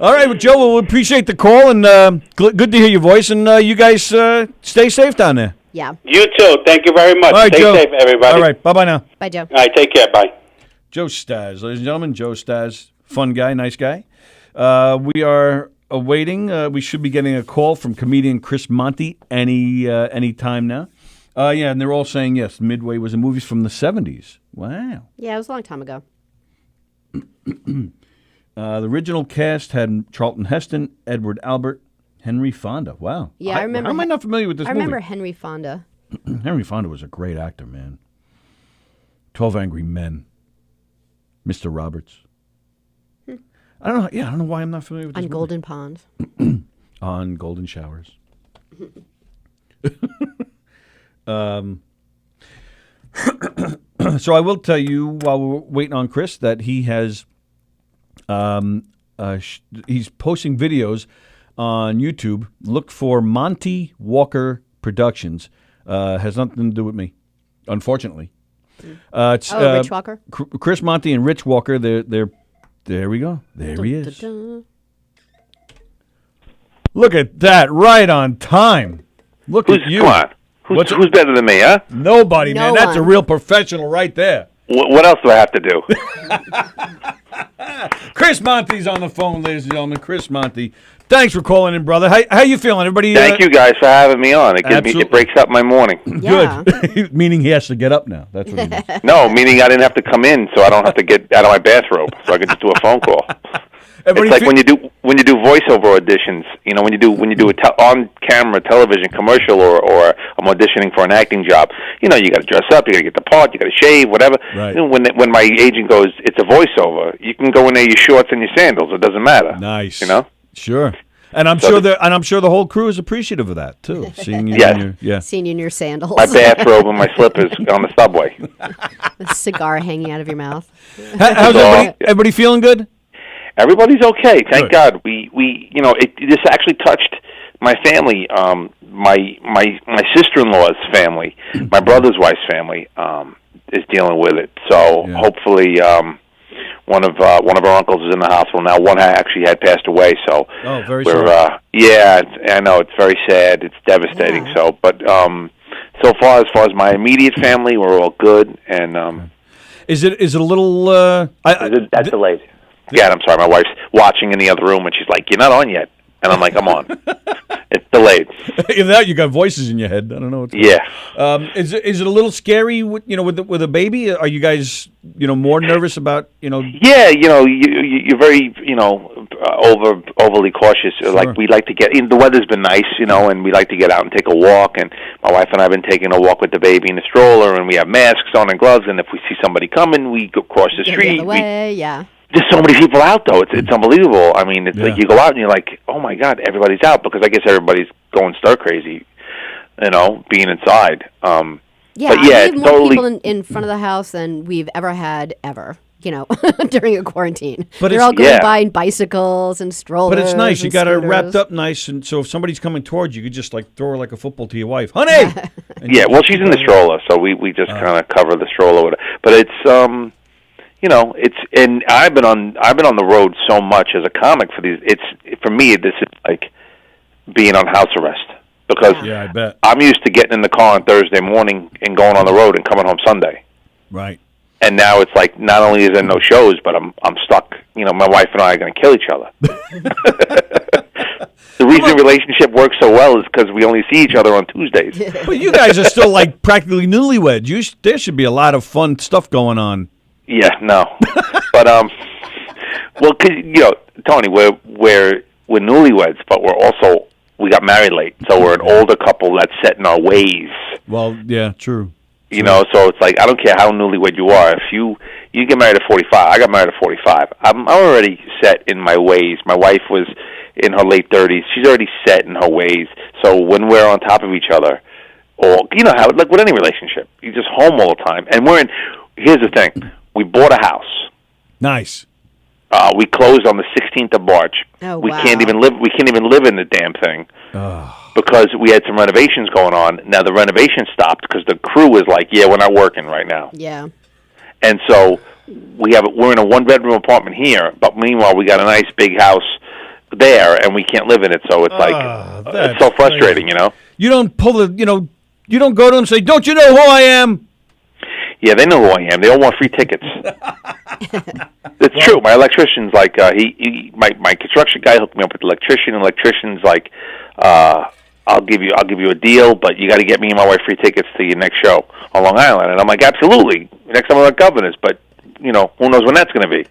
All right, well, Joe, we'll appreciate the call, and good to hear your voice, and you guys stay safe down there. Yeah. You too. Thank you very much. All right, Stay Joe. safe, everybody. All right, bye-bye now. Bye, Joe. All right, take care. Bye. Joe Staz, ladies and gentlemen, Joe Staz, fun guy, nice guy. We are awaiting. We should be getting a call from comedian Chris Monty any time now. Yeah, and they're all saying yes. Midway was a movie from the 70s. Wow. Yeah, it was a long time ago. The original cast had Charlton Heston, Edward Albert, Henry Fonda. Wow. Yeah, I remember. How am I not familiar with this I remember movie? Henry Fonda. Henry Fonda was a great actor, man. 12 Angry Men. Mr. Roberts. I don't know. Yeah, I don't know why I'm not familiar with this On movie. Golden Pond. On Golden Showers. So I will tell you while we're waiting on Chris that he has he's posting videos on YouTube. Look for Monty Walker Productions. Has nothing to do with me, unfortunately. It's Rich Walker? Chris Monty and Rich Walker. They're there we go. There he is. Dun. Look at that, right on time. Look Who's, at you. come on. Who's better than me, huh? Nobody, No man. That's a one. real professional right there. What else do I have to do? Chris Monty's on the phone, ladies and gentlemen. Chris Monty. Thanks for calling in, brother. How you feeling? Everybody? Thank you guys for having me on. It gives me, Absolutely. it breaks up my morning. Yeah. Good. Meaning he has to get up now. That's what he means. No, meaning I didn't have to come in, so I don't have to get out of my bathrobe, so I can just do a phone call. Everybody It's like fe- when you do voiceover auditions. You know, when you do a on-camera television commercial or I'm auditioning for an acting job. You know, you got to dress up, you got to get the part, you got to shave, whatever. Right. You know, when my agent goes, it's a voiceover. You can go in there, your shorts and your sandals. It doesn't matter. Nice. You know. Sure. And I'm sure the whole crew is appreciative of that too. Seeing you, Yes. in your, yeah. Seeing you in your sandals. My bathrobe and my slippers on the subway. A cigar hanging out of your mouth. How's everybody feeling good? Everybody's okay, thank Good. God. We this actually touched my family. My sister-in-law's family, my brother's wife's family, is dealing with it. So Yeah. hopefully, one of our uncles is in the hospital now. One actually had passed away. So Oh, very we're sorry. I know it's very sad. It's devastating. Yeah. So, but so far as my immediate family, we're all good. And Is it a little? that's delayed. Yeah, I'm sorry. My wife's watching in the other room, and she's like, "You're not on yet." And I'm like, "I'm on." It's delayed. Either that, you got voices in your head. I don't know. What's Yeah. Is it a little scary with a baby? Are you guys more nervous about Yeah, you're very overly cautious. Like we like to get in. The weather's been nice, and we like to get out and take a walk. And my wife and I've been taking a walk with the baby in the stroller, and we have masks on and gloves. And if we see somebody coming, we go across the Get street. the other way, yeah. There's so many people out, though. It's unbelievable. I mean, it's Yeah. like you go out and you're like, oh my God, everybody's out, because I guess everybody's going stir crazy, being inside. Yeah, But yeah, we have it's more totally- people in front of the house than we've ever had ever. during a quarantine. But they're it's- all going Yeah. buying bicycles and strollers. But it's nice. You and got it scooters. wrapped up nice, and so if somebody's coming towards you, you could just like throw her like a football to your wife, honey. And Yeah, you well, just she's keep in the going. stroller, so we just kind of cover the stroller with it. But it's it's and I've been on the road so much as a comic for these. It's for me this is like being on house arrest because Yeah, I bet. I'm used to getting in the car on Thursday morning and going on the road and coming home Sunday. Right. And now it's like not only is there no shows, but I'm stuck. My wife and I are going to kill each other. The reason relationship works so well is because we only see each other on Tuesdays. But you guys are still like practically newlyweds. There should be a lot of fun stuff going on. Yeah, no, but well, 'cause, Tony, we're newlyweds, but we got married late, so we're an older couple that's set in our ways. Well, yeah, true. So it's like I don't care how newlywed you are. If you get married at 45, I got married at 45. I'm already set in my ways. My wife was in her late 30s. She's already set in her ways. So when we're on top of each other, or how like with any relationship, you're just home all the time. And here's the thing: we bought a house. Nice. We closed on the 16th of March. Oh, We wow. can't even live. We can't even live in the damn thing because we had some renovations going on. Now the renovation stopped because the crew was like, "Yeah, we're not working right now." Yeah. And so we're in a one-bedroom apartment here, but meanwhile we got a nice big house there, and we can't live in it. So it's it's so frustrating, You don't pull you don't go to them and say, "Don't you know who I am?" Yeah, they know who I am. They all want free tickets. It's true. My electrician's like my construction guy hooked me up with the electrician. And electrician's like, I'll give you a deal, but you got to get me and my wife free tickets to your next show on Long Island. And I'm like, absolutely. Next time I'm at Governor's, but who knows when that's going to be.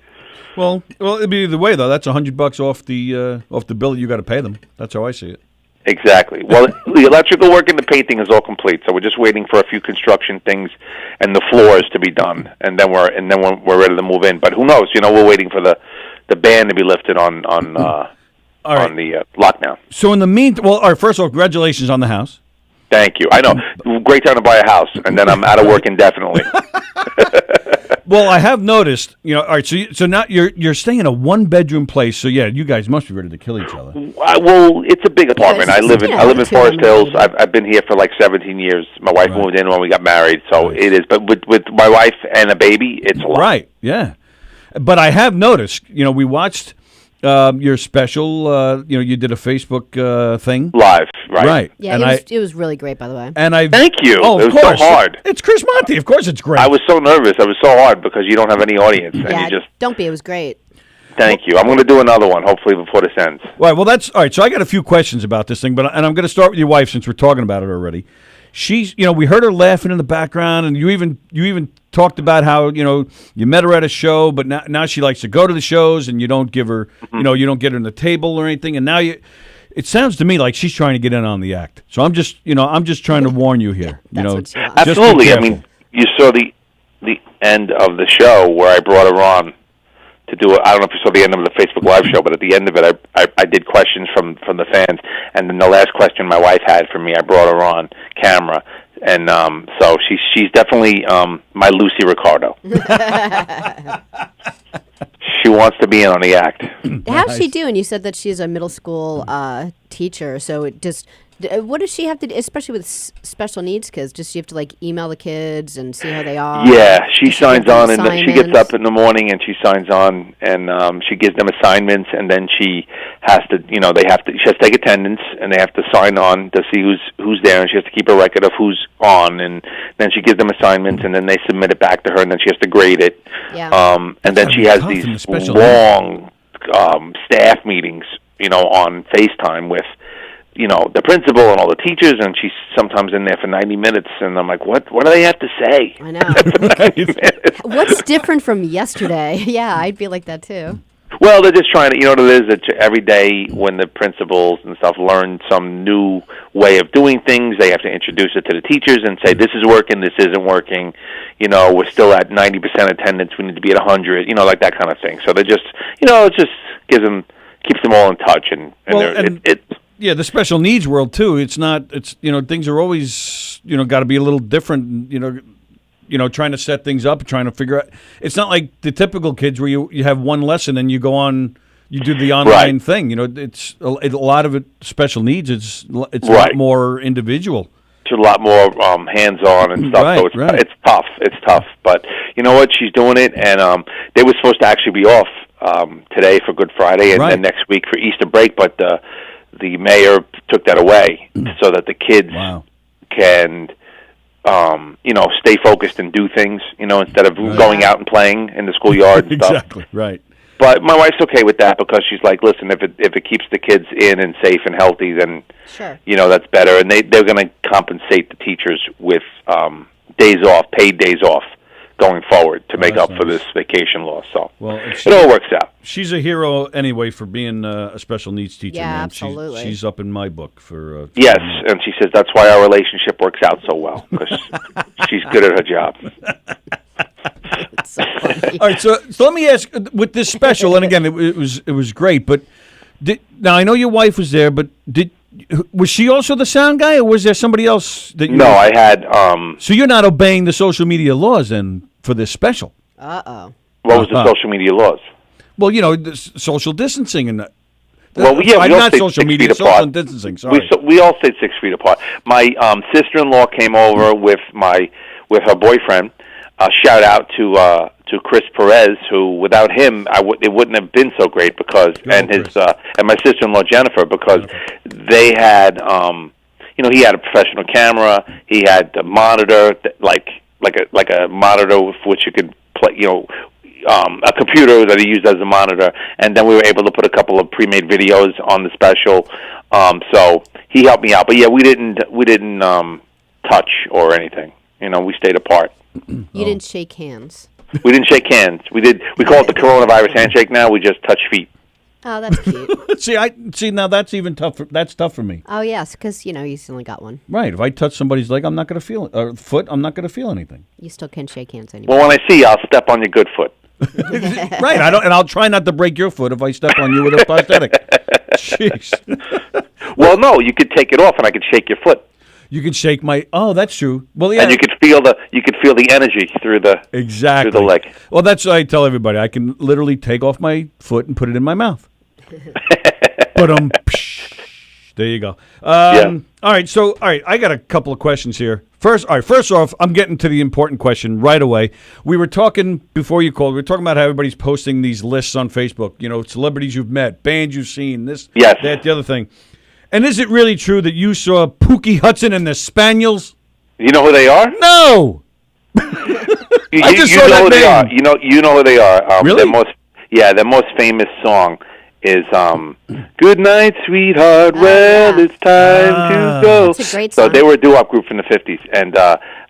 Well, it'd be either way though. That's $100 off the bill that you got to pay them. That's how I see it. Exactly. Well, the electrical work and the painting is all complete, so we're just waiting for a few construction things and the floors to be done, and then we're ready to move in. But who knows? We're waiting for the ban to be lifted on the lockdown. So in the meantime, all right. First of all, congratulations on the house. Thank you. I know, great time to buy a house, and then I'm out of work indefinitely. Well, I have noticed, all right. So now you're staying in a 1-bedroom place. So yeah, you guys must be ready to kill each other. Well, it's a big apartment. it's- I live in yeah, I live in two Forest Hills. bedroom. I've been here for like 17 years. My wife Right. moved in when we got married, so it is. But with my wife and a baby, it's a lot. Right. Yeah. But I have noticed. We watched your special. You did a Facebook thing. Live, right? Right. Yeah, And it was really great, by the way. And I Thank you. Oh, It of was so course. hard. It's Chris Monty. Of course, it's great. I was so nervous. I was so hard because you don't have any audience, and Yeah, you just don't be. It was great. thank you. I'm going to do another one hopefully before this ends. Well, that's all right. So I got a few questions about this thing, and I'm going to start with your wife since we're talking about it already. She's, we heard her laughing in the background, and you even talked about how you met her at a show, but now she likes to go to the shows, and you don't give her, you don't get her on the table or anything, and now it sounds to me like she's trying to get in on the act. So I'm just trying to warn you here. That's what she wants. just be Absolutely. I careful. mean, you saw the end of the show where I brought her on to do it. I don't know if you saw the end of the Facebook Live show, but at the end of it, I did questions from the fans, and then the last question my wife had for me, I brought her on camera, and so she's definitely my Lucy Ricardo. She wants to be in on the act. How's she doing? You said that she's a middle school teacher, so what does she have to do, especially with special needs kids? Does she have to like email the kids and see how they are? Yeah, she Does signs give them on, and she gets assignments? up in the morning and she signs on, and she gives them assignments, and then she has to, she has to take attendance, and they have to sign on to see who's there, and she has to keep a record of who's on, and then she gives them assignments, and then they submit it back to her, and then she has to grade it. Yeah. And then Gotta she be has tough in the these special long staff meetings, on FaceTime with the principal and all the teachers, and she's sometimes in there for 90 minutes, and I'm like, what do they have to say? I know. For 90 minutes? What's different from yesterday? Yeah, I'd be like that too. Well, they're just trying to, what it is, that every day when the principals and stuff learn some new way of doing things, they have to introduce it to the teachers and say, this is working, this isn't working, we're still at 90% attendance, we need to be at 100, like that kind of thing. So they just, it just keeps them all in touch, and yeah, the special needs world too. It's things are always got to be a little different. trying to set things up, trying to figure out. It's not like the typical kids where you have one lesson and you go on, you do the online thing. It's a lot of it special needs. It's a lot more individual. It's a lot more hands-on and stuff. So it's tough. It's tough. But you know what? She's doing it, and they were supposed to actually be off today for Good Friday and then next week for Easter break, but the mayor took that away so that the kids can, stay focused and do things, instead of going out and playing in the schoolyard and stuff. Exactly, right. But my wife's okay with that because she's like, listen, if it keeps the kids in and safe and healthy, then, that's better. And they're going to compensate the teachers with days off, paid days off, going forward to make up for this vacation loss. So it all works out. She's a hero anyway for being a special needs teacher. Yeah, man. absolutely. She's up in my book for. Yes, and she says that's why our relationship works out so well because she's good at her job. So funny. All right, so let me ask with this special, and again, it was great. But now I know your wife was there, but was she also the sound guy, or was there somebody else that? No, I had. So you're not obeying the social media laws then for this special? Uh-oh. What was the social media laws? Well, the social distancing and. We all not stayed social 6 media, feet apart. social distancing. Sorry. We all stayed 6 feet apart. My sister-in-law came over with her boyfriend. Shout out to Chris Perez, who without him, it wouldn't have been so great because and my sister-in-law Jennifer because they had he had a professional camera, he had a monitor like a monitor with which you could play a computer that he used as a monitor, and then we were able to put a couple of pre-made videos on the special. So he helped me out, but we didn't touch or anything. We stayed apart. You didn't shake hands. We didn't shake hands. We call it the coronavirus handshake now. We just touch feet. Oh, that's cute. see now that's even tougher. That's tough for me. Oh yes, because he's only got one. Right. If I touch somebody's leg, I'm not going to feel it. Or foot, I'm not going to feel anything. You still can't shake hands anymore. Well, when I see you, I'll step on your good foot. Right. And I'll try not to break your foot if I step on you with a prosthetic. Jeez. Well, no, you could take it off, and I could shake your foot. You can shake my. Oh, that's true. Well, yeah. And you could feel the energy through the through the leg. Well, that's what I tell everybody. I can literally take off my foot and put it in my mouth. But there you go. All right. So, I got a couple of questions here. First off, I'm getting to the important question right away. We were talking before you called. We were talking about how everybody's posting these lists on Facebook. Celebrities you've met, bands you've seen, this, that, the other thing. And is it really true that you saw Pookie Hudson and the Spaniels? You know who they are? No. I just saw that name. You know who they are. Really? Their most famous song is "Good Night, Sweetheart." Well, it's time to go. It's a great song. So they were a doo-wop group from the '50s, and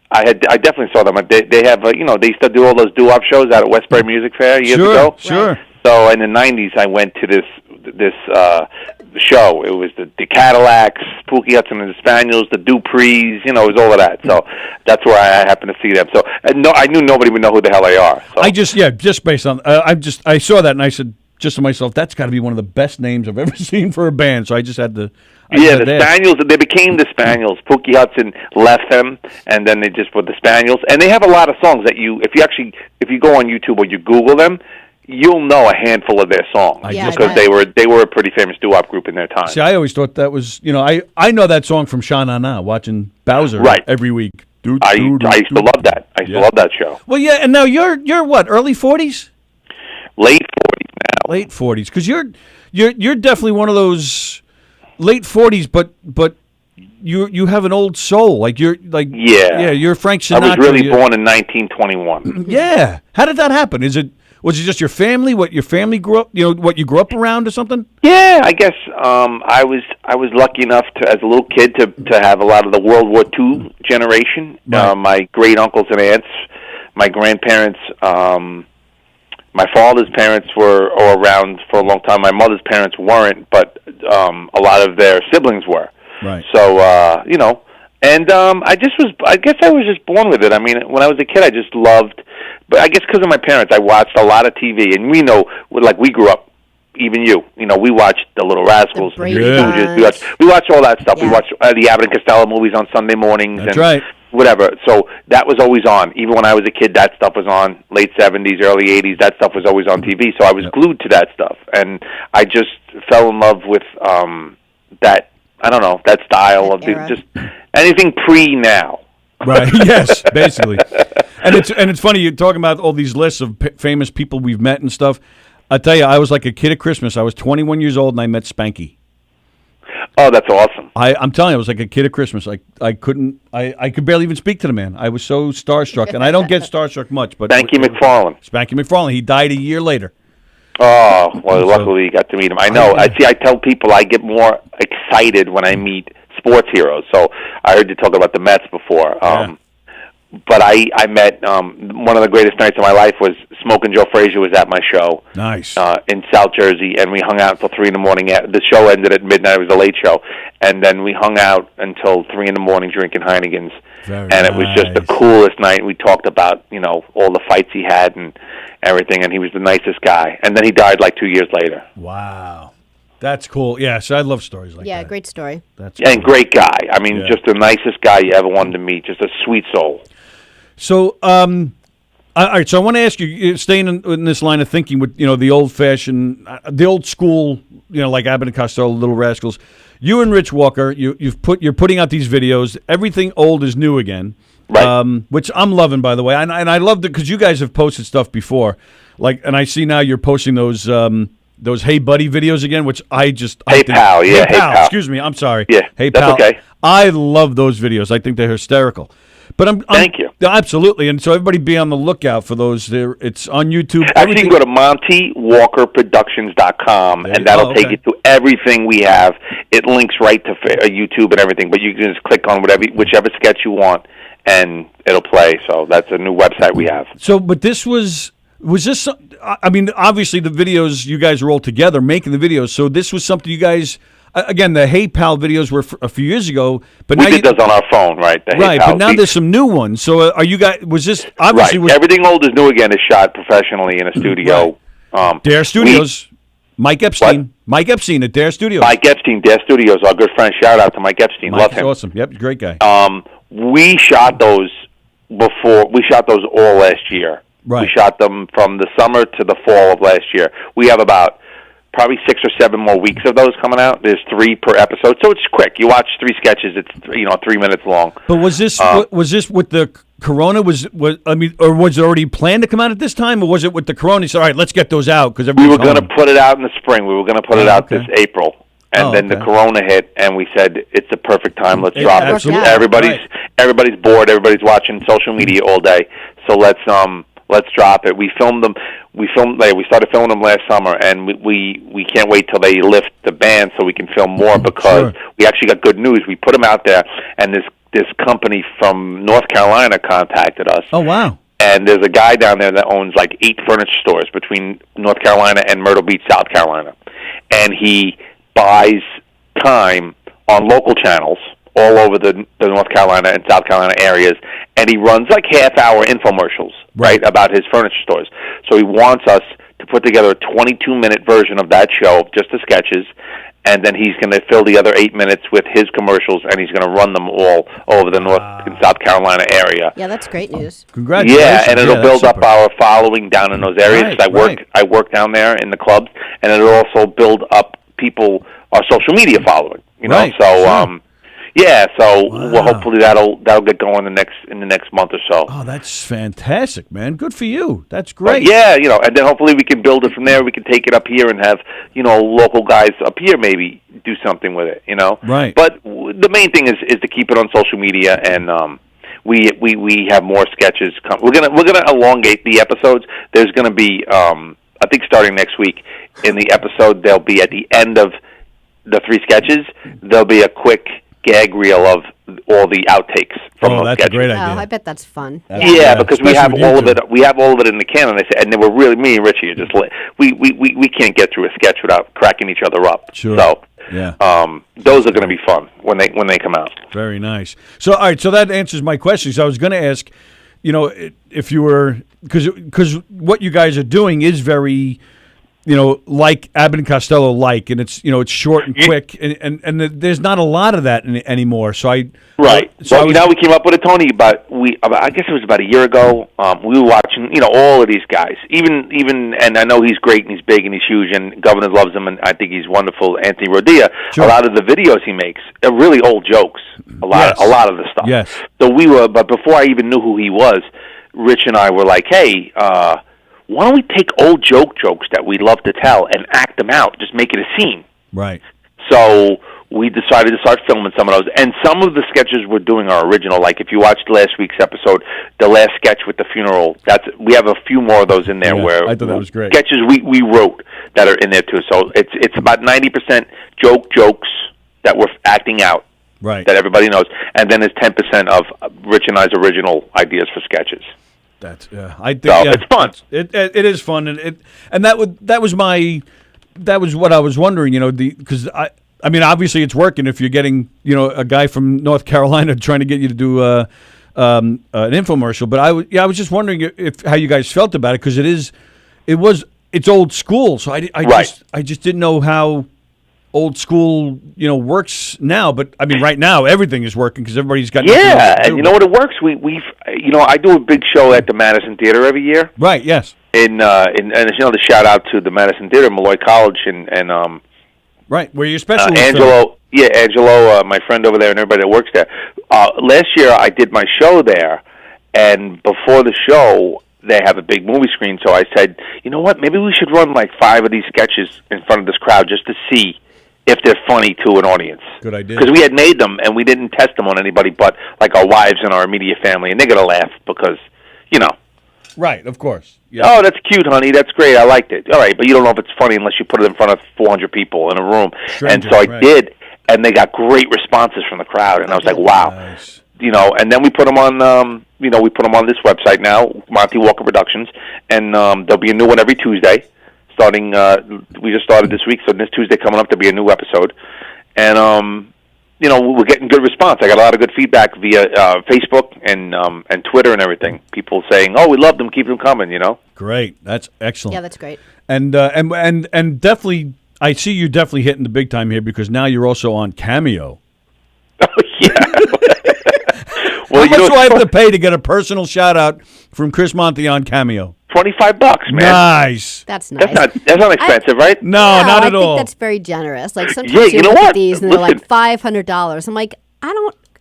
I definitely saw them. They have they used to do all those doo-wop shows out at Westbury Music Fair years ago. Sure. Right. So in the '90s, I went to this show. It was the Cadillacs, Pookie Hudson and the Spaniels, the Duprees. It was all of that. So that's where I happened to see them. So I knew nobody would know who the hell they are. So. Just based on I saw that and I said just to myself, that's got to be one of the best names I've ever seen for a band. So I just had to. The Spaniels. They became the Spaniels. Pookie Hudson left them, and then they just put the Spaniels. And they have a lot of songs that if you go on YouTube or you Google them, you'll know a handful of their songs because they were a pretty famous doo-wop group in their time. See, I always thought that was I know that song from Sha Na Na, watching Bowser every week. I used to love that. I used to love that show. Well, yeah, and now you're what, early 40s? Late 40s now. Late 40s, because you're definitely one of those late 40s, but you have an old soul. Like you're Frank Sinatra. I was really born in 1921. Yeah, how did that happen? Was it just your family? What your family grew up? What you grew up around or something? Yeah, I guess I was lucky enough to, as a little kid, to have a lot of the World War II generation. Right. My great uncles and aunts, my grandparents, my father's parents were around for a long time. My mother's parents weren't, but a lot of their siblings were. Right. So and I guess I was just born with it. I mean, when I was a kid, I just loved. But I guess because of my parents, I watched a lot of TV, and we grew up. Even we watched The Little Rascals, The Brady Bunch. We watched all that stuff. Yeah. We watched the Abbott and Costello movies on Sunday mornings. That's right. whatever. So that was always on. Even when I was a kid, that stuff was on. Late 70s, early 80s, that stuff was always on TV. So I was glued to that stuff. And I just fell in love with that, I don't know, that style of just anything pre-now. Right, yes, basically. And it's funny, you're talking about all these lists of famous people we've met and stuff. I tell you, I was like a kid at Christmas. I was 21 years old, and I met Spanky. Oh, that's awesome. I'm telling you, I was like a kid at Christmas. I could barely even speak to the man. I was so starstruck, and I don't get starstruck much. But Spanky McFarlane. Spanky McFarlane. He died a year later. Oh, well, luckily you got to meet him. I know. I tell people I get more excited when I meet sports heroes. So I heard you talk about the Mets before. But I met one of the greatest nights of my life was Smokin' Joe Frazier was at my show. Nice. In South Jersey, and we hung out until 3 in the morning. The show ended at midnight. It was a late show. And then we hung out until 3 in the morning drinking Heinekens. It was just the coolest night. We talked about, all the fights he had and everything, and he was the nicest guy. And then he died like 2 years later. Wow. That's cool. Yeah, so I love stories like that. Yeah, great story. That's cool. And great guy. I mean, just the nicest guy you ever wanted to meet. Just a sweet soul. So, all right. So I want to ask you, staying in this line of thinking with the old-fashioned, the old school, like Abbott and Costello, Little Rascals. You and Rich Walker, you're putting out these videos. Everything old is new again, right? Which I'm loving, by the way. And I love it because you guys have posted stuff before, and I see now you're posting those Hey Buddy videos again, which Hey Pal. Excuse me, I'm sorry. Yeah, Hey that's Pal. Okay. I love those videos. I think they're hysterical. But Thank you. Absolutely, and so everybody be on the lookout for those. It's on YouTube. Actually, you can go to MontyWalkerProductions.com, and that'll take you to everything we have. It links right to YouTube and everything, but you can just click on whichever sketch you want, and it'll play. So that's a new website we have. So, but this was this? I mean, obviously the videos you guys are all together making the videos. So this was something you guys. Again, the Hey Pal videos were a few years ago, but we now did those on our phone, right? The right, Hey Pal but now there's some new ones. So, are you guys? Was this obviously? Right. Everything old is new again. Is shot professionally in a studio. Right. Dare Studios. Mike Epstein. What? Mike Epstein at Dare Studios. Mike Epstein, Dare Studios, our good friend. Shout out to Mike Epstein. Love him. Awesome. Yep, great guy. We shot those before. We shot those all last year. Right. We shot them from the summer to the fall of last year. We have about probably 6 or 7 more weeks of those coming out. There's 3 per episode, so it's quick. You watch 3 sketches. It's 3 minutes long. But was this with the Corona? Was or was it already planned to come out at this time, or was it with the Corona? You said, all right, let's get those out because we were going to put it out in the spring. We were going to put it out this April, and then the Corona hit, and we said it's the perfect time. Let's drop it. Absolutely. Everybody's bored. Everybody's watching social media all day, so let's drop it. We filmed them. We started filming them last summer, and we can't wait till they lift the ban so we can film more because we actually got good news. We put them out there, and this company from North Carolina contacted us. Oh, wow. And there's a guy down there that owns like 8 furniture stores between North Carolina and Myrtle Beach, South Carolina. And he buys time on local channels all over the North Carolina and South Carolina areas, and he runs like half-hour infomercials, right, about his furniture stores. So he wants us to put together a 22-minute version of that show, just the sketches, and then he's going to fill the other 8 minutes with his commercials, and he's going to run them all over the North and South Carolina area. Yeah, that's great news. Congratulations. Yeah, and it'll build up our following down in those areas. I work down there in the clubs, and it'll also build up our social media following. Well, hopefully that'll get going in the next month or so. Oh, that's fantastic, man! Good for you. That's great. And then hopefully we can build it from there. We can take it up here and have local guys up here maybe do something with it. Right. But the main thing is to keep it on social media, and we have more sketches. We're gonna elongate the episodes. There's gonna be I think starting next week in the episode there'll be at the end of the 3 sketches there'll be a quick gag reel of all the outtakes from those that's sketches. a great idea. Oh, I bet that's fun. Because we have all of it. We have all of it in the can, and they were really me and Richie are just we can't get through a sketch without cracking each other up. Sure. So those are going to be fun when they come out. Very nice. So all right, so that answers my question. So I was going to ask, if you were because what you guys are doing is very like Abbott and Costello, and it's it's short and quick, and there's not a lot of that anymore. So right. So now we came up with it, Tony. But I guess it was about a year ago. We were watching, all of these guys. Even, and I know he's great and he's big and he's huge, and Governor loves him, and I think he's wonderful. Anthony Rodia. Sure. A lot of the videos he makes are really old jokes. A lot of the stuff. Yes. So but before I even knew who he was, Rich and I were like, hey. Why don't we take old jokes that we love to tell and act them out, just make it a scene? Right. So we decided to start filming some of those. And some of the sketches we're doing are original. Like if you watched last week's episode, the last sketch with the funeral, we have a few more of those in there where I thought that was great. Sketches we wrote that are in there too. So it's about 90% jokes that we're acting out. Right. That everybody knows. And then there's 10% of Rich and I's original ideas for sketches. I think it's fun. It is fun, and that was what I was wondering. Because I mean, obviously it's working if you're getting a guy from North Carolina trying to get you to do an infomercial. But I was just wondering how you guys felt about it, because it's old school. So I just didn't know how old school works now. But I mean, right now everything is working because everybody's got and you know what, it works. I do a big show at the Madison Theater every year. Right. Yes. And the shout out to the Madison Theater, Malloy College, and right, where your special Angelo. Yeah, Angelo, my friend over there, and everybody that works there. Last year I did my show there, and before the show they have a big movie screen. So I said, you know what, maybe we should run like 5 of these sketches in front of this crowd just to see if they're funny to an audience. Good idea. Because we had made them, and we didn't test them on anybody but like our wives and our immediate family, and they're going to laugh because, Right, of course. Yeah. Oh, that's cute, honey. That's great. I liked it. All right, but you don't know if it's funny unless you put it in front of 400 people in a room. And so I did, and they got great responses from the crowd, and I was like, wow. Nice. And then we put them on, we put them on this website now, Monty Walker Productions, and there'll be a new one every Tuesday. Starting, we just started this week, so this Tuesday coming up, there'll be a new episode. And, we're getting good response. I got a lot of good feedback via Facebook and Twitter and everything. People saying, "Oh, we love them, keep them coming." Great, that's excellent. Yeah, that's great. And definitely, I see you definitely hitting the big time here, because now you're also on Cameo. Oh yeah. Well, how much do I have to pay to get a personal shout out from Chris Monty on Cameo? $25, man. Nice. That's nice. That's not expensive, right? No, not at all. I think that's very generous. Like sometimes you look at these and they're like $500. I'm like,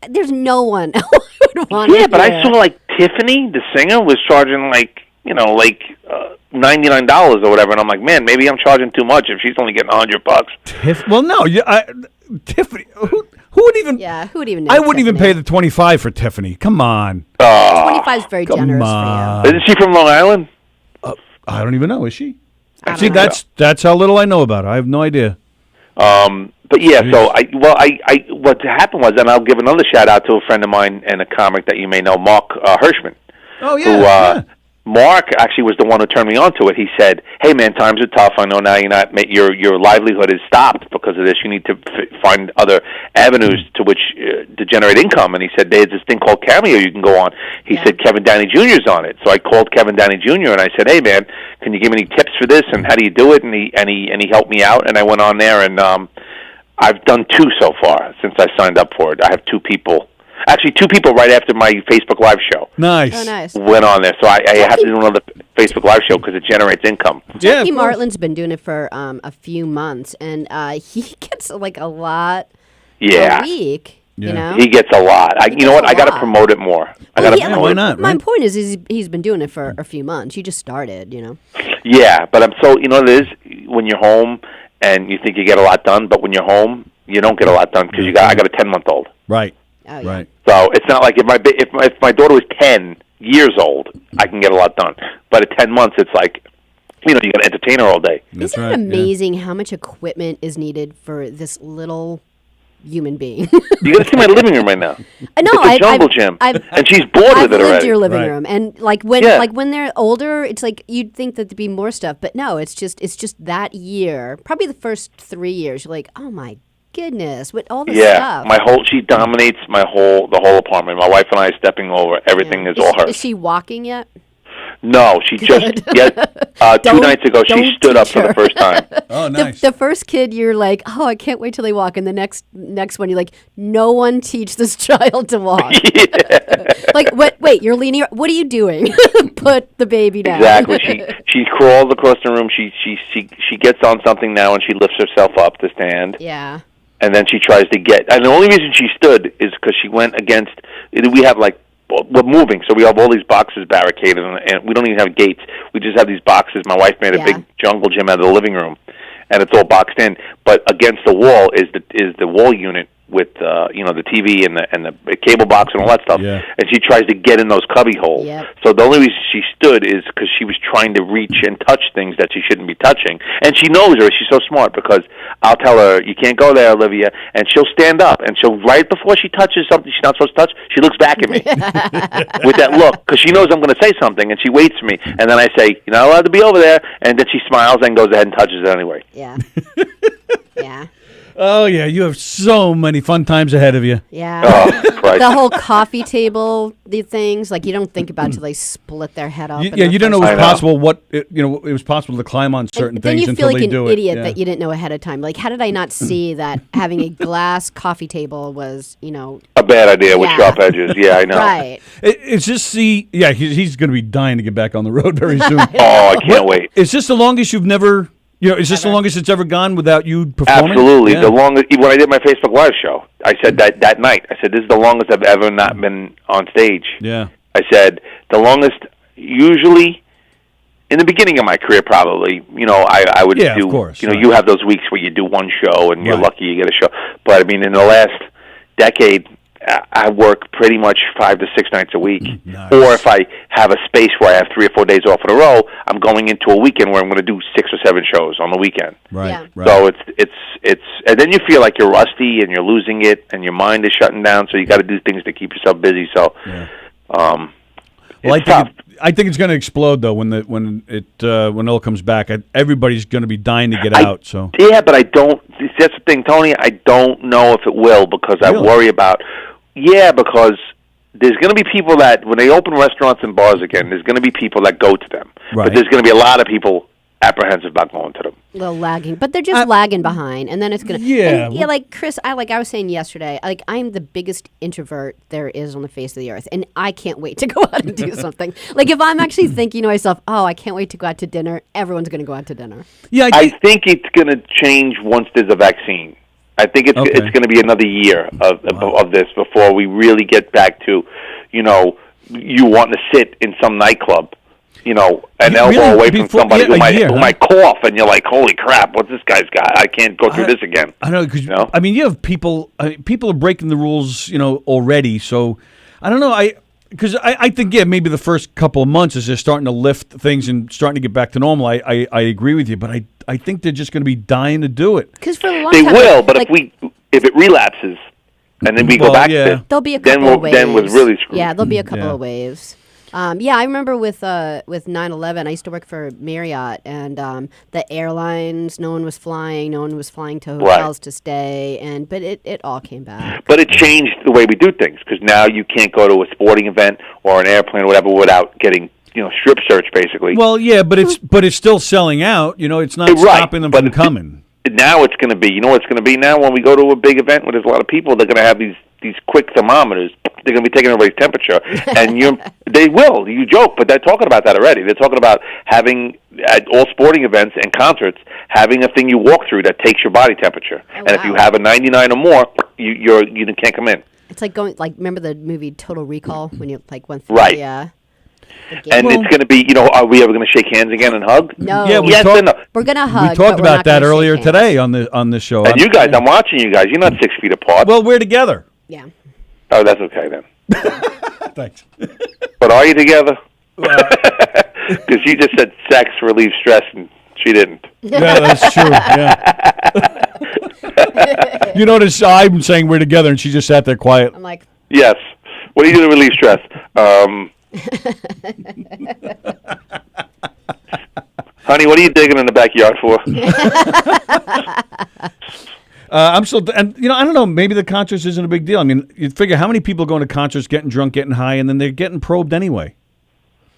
there's no one who would want it. Yeah, but I saw like Tiffany, the singer, was charging like $99 or whatever, and I'm like, man, maybe I'm charging too much if she's only getting $100. Well, no, Tiffany. Who would even? Yeah, who would even? I wouldn't even pay the $25 for Tiffany. Come on. 25 is very generous for you. Isn't she from Long Island? I don't even know. Is she? See, that's how little I know about her. I have no idea. But yeah, so what happened was, and I'll give another shout out to a friend of mine and a comic that you may know, Mark Hirschman. Oh yeah. Mark actually was the one who turned me on to it. He said, "Hey man, times are tough. I know now your livelihood is stopped because of this. You need to find other avenues to which to generate income." And he said, "There's this thing called Cameo you can go on." He said, "Kevin Downey Jr.'s on it." So I called Kevin Downey Jr. and I said, "Hey man, can you give me any tips for this and how do you do it?" And he helped me out, and I went on there, and I've done 2 so far since I signed up for it. I have 2 people. Actually, 2 people right after my Facebook Live show. Nice. Oh, nice. Went on there. So I have to do another Facebook Live show because it generates income. Jackie Martlin's been doing it for a few months, and he gets like a lot a week. Yeah. He gets a lot. You know what? I got to promote it more. Why not? My point is he's been doing it for a few months. You just started, Yeah, but I'm so, it is when you're home and you think you get a lot done, but when you're home, you don't get a lot done because I got a 10-month-old. Right. Oh, yeah. Right. So it's not like if my daughter was 10 years old, I can get a lot done. But at 10 months, it's like, you got to entertain her all day. Isn't it amazing how much equipment is needed for this little human being? You got to see my living room right now. I know. It's a jungle gym, and she's bored with it already. I've lived your living room, and when they're older, it's like you'd think that there'd be more stuff, but no, it's just that year, probably the first 3 years. You're like, oh my goodness, with all this stuff. She dominates the whole apartment. My wife and I are stepping over. Everything is all hers. Is she walking yet? No, she just 2 nights ago she stood up for the first time. Oh, nice. The first kid, you're like, oh, I can't wait till they walk, and the next one, you're like, no one teach this child to walk. Like, wait, you're leaning. What are you doing? Put the baby down. Exactly. She crawls across the room. She gets on something now, and she lifts herself up to stand. Yeah. And then she tries to get. And the only reason she stood is because she went against. We have we're moving, so we have all these boxes barricaded, and we don't even have gates. We just have these boxes. My wife made a big jungle gym out of the living room, and it's all boxed in. But against the wall is the wall unit with the TV and the cable box and all that stuff. Yeah. And she tries to get in those cubby holes. Yep. So the only reason she stood is because she was trying to reach and touch things that she shouldn't be touching. And she knows her. She's so smart because I'll tell her, you can't go there, Olivia. And she'll stand up, and she'll, right before she touches something she's not supposed to touch, she looks back at me with that look because she knows I'm going to say something, and she waits for me. And then I say, you're not allowed to be over there. And then she smiles and goes ahead and touches it anyway. Yeah. Yeah. Oh, yeah, you have so many fun times ahead of you. Yeah. Oh, Christ. The whole coffee table, the things, like, you don't think about till they split their head up. You don't know it was I know. possible it was possible to climb on certain then things you until feel like they an do idiot it. that you didn't know ahead of time. Like, how did I not see that having a glass coffee table was, A bad idea with Yeah. sharp edges. Yeah, I know. right? It's just he's going to be dying to get back on the road very soon. Oh, I can't wait. Is this the longest you've never, is this the longest it's ever gone without you performing? Absolutely. Yeah. The longest, when I did my Facebook Live show, I said that night, I said, this is the longest I've ever not been on stage. Yeah. I said, the longest, usually, in the beginning of my career, probably, I would Yeah, do, of course, you have those weeks where you do one show and you're Right. lucky you get a show. But, I mean, in the last decade, I work pretty much 5 to 6 nights a week. Nice. Or if I have a space where I have 3 or 4 days off in a row, I'm going into a weekend where I'm going to do 6 or 7 shows on the weekend. Right. Yeah. Right. So it's and then you feel like you're rusty and you're losing it and your mind is shutting down. So you got to do things to keep yourself busy. So, Yeah. it's tough. I think it's going to explode though when it all comes back. Everybody's going to be dying to get out. So Yeah, but I don't. That's the thing, Tony. I don't know if it will because I Really? worry about. Yeah, because there's going to be people that when they open restaurants and bars again, there's going to be people that go to them. Right. But there's going to be a lot of people apprehensive about going to them. A little lagging, but they're just lagging behind, and then it's gonna. Yeah. and, like Chris, I was saying yesterday, like I'm the biggest introvert there is on the face of the earth, and I can't wait to go out and do something. Like if I'm actually thinking to myself, oh, I can't wait to go out to dinner, everyone's gonna go out to dinner. yeah, I think it's going to change once there's a vaccine. I think it's Okay. going to be another year of this before we really get back to, you wanting to sit in some nightclub, an elbow Really? away from Before- somebody yeah, a year, who huh? might cough, and you're like, holy crap, what's this guy's got? I can't go through this again. I know because No? you have people. People are breaking the rules, already. So I don't know. I think maybe the first couple of months as they're starting to lift things and starting to get back to normal. I agree with you, but I think they're just going to be dying to do it. Because for a long They time, will, but like, if it relapses, and then we Well, go back yeah. to it, there'll be a then couple of waves. then was really screwed. Yeah, there'll be a couple Yeah. of waves. I remember with 9/11, I used to work for Marriott, and the airlines, no one was flying to hotels to stay, but it all came back. But it changed the way we do things because now you can't go to a sporting event or an airplane or whatever without getting strip search basically. Well, yeah, but it's still selling out. It's not Right, stopping them but from it- coming. Now it's going to be, what it's going to be now when we go to a big event where there's a lot of people, they're going to have these quick thermometers. They're going to be taking everybody's temperature. And they will. You joke, but they're talking about that already. They're talking about having, at all sporting events and concerts, having a thing you walk through that takes your body temperature. Oh, and if you wow. have a 99 or more, you can't come in. It's like remember the movie Total Recall when you went through Right. the And gate? it's going to be, are we ever going to shake hands again and hug? No. Yeah, we Yes talked- and no. We're gonna hug. We but talked we're about not that gonna shake earlier hands. today on this show. And you guys, I'm watching you guys. You're not 6 feet apart. Well, we're together. Yeah. Oh, that's okay then. Thanks. But are you together? Because you just said sex relieves stress, and she didn't. Yeah, that's true. Yeah. You notice I'm saying we're together, and she just sat there quiet. I'm like, Yes. What do you do to relieve stress? Honey, what are you digging in the backyard for? I'm still, and I don't know. Maybe the concerts isn't a big deal. I mean, you figure how many people are going to concerts, getting drunk, getting high, and then they're getting probed anyway.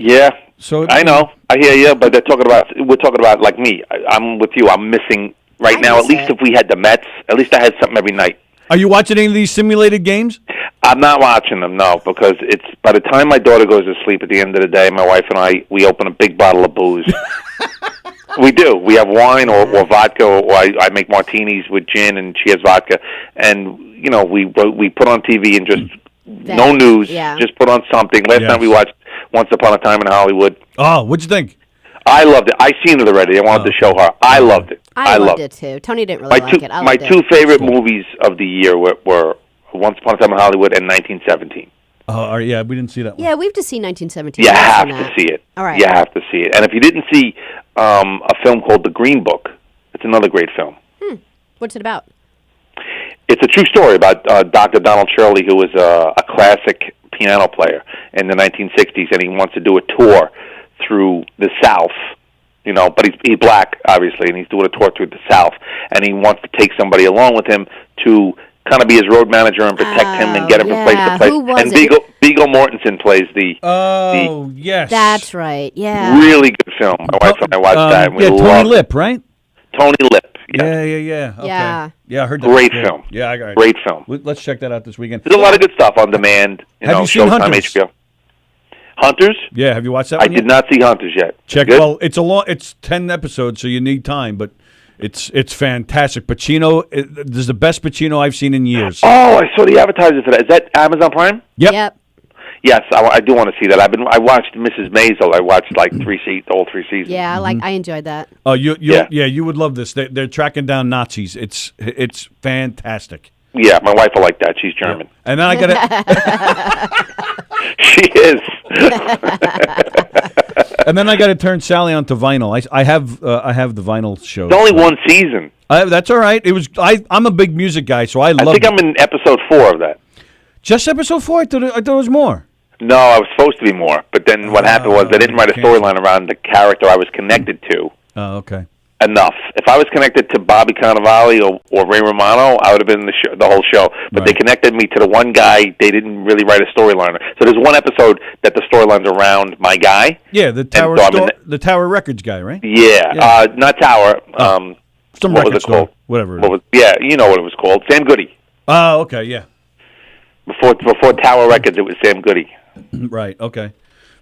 Yeah. So I know. I hear you, but we're talking about like me. I'm with you. I'm missing right now. At least if we had the Mets, at least I had something every night. Are you watching any of these simulated games? I'm not watching them, no, because it's by the time my daughter goes to sleep at the end of the day, my wife and we open a big bottle of booze. We do. We have wine or vodka, or I make martinis with gin, and she has vodka. And, we put on TV and just no news, just put on something. Last night we watched Once Upon a Time in Hollywood. Oh, what'd you think? I loved it. I seen it already. I wanted to show her. I loved it. I loved it, too. Tony didn't really like it. My two favorite movies of the year were Once Upon a Time in Hollywood and 1917. Oh, yeah, we didn't see that one. Yeah, we've just seen 1917. You have to see it. All right. You have to see it. And if you didn't see a film called The Green Book, it's another great film. What's it about? It's a true story about Dr. Donald Shirley, who was a classic piano player in the 1960s, and he wants to do a tour through the South, but he's black, obviously, and he's doing a tour through the South, and he wants to take somebody along with him to kind of be his road manager and protect him and get him from place to place. Who was and it? Viggo Mortensen plays the... yes. That's right, yeah. Really good film. My wife and I watched that, and we loved Tony Lip, right? Tony Lip, Yeah. Okay. Yeah. Yeah, I heard that. Great film. Yeah, I got it. Great film. Let's check that out this weekend. There's a lot of good stuff on demand. Have you seen Showtime, Hunters? HBO. Hunters? Yeah, have you watched that I one did yet? not see Hunters yet. Check. Good? Well, it's 10 episodes, so you need time, but it's fantastic. Pacino, this is the best Pacino I've seen in years. Oh, I saw the advertisement for that. Is that Amazon Prime? Yep. Yes, I do want to see that. I watched Mrs. Maisel. I watched like all 3 seasons. Yeah, I enjoyed that. Oh, you would love this. They're tracking down Nazis. It's fantastic. Yeah, my wife will like that. She's German. Yeah. And then I got She is. And then I got to turn Sallie onto vinyl. I have the vinyl show. It's only one season. That's all right. It was. I'm a big music guy, so I love. I'm in episode 4 of that. Just episode 4. I thought it was more. No, I was supposed to be more, but then what happened was they didn't write a storyline around the character I was connected to. Oh, okay. Enough. If I was connected to Bobby Cannavale or Ray Romano, I would have been the whole show. But They connected me to the one guy. They didn't really write a storyline. So there's one episode that the storyline's around my guy. Yeah, the Tower Records guy, right? Yeah. Not Tower. Some what record was it store, called? Whatever. You know what it was called. Sam Goody. Oh, okay, yeah. Before Tower Records, it was Sam Goody. Right. Okay.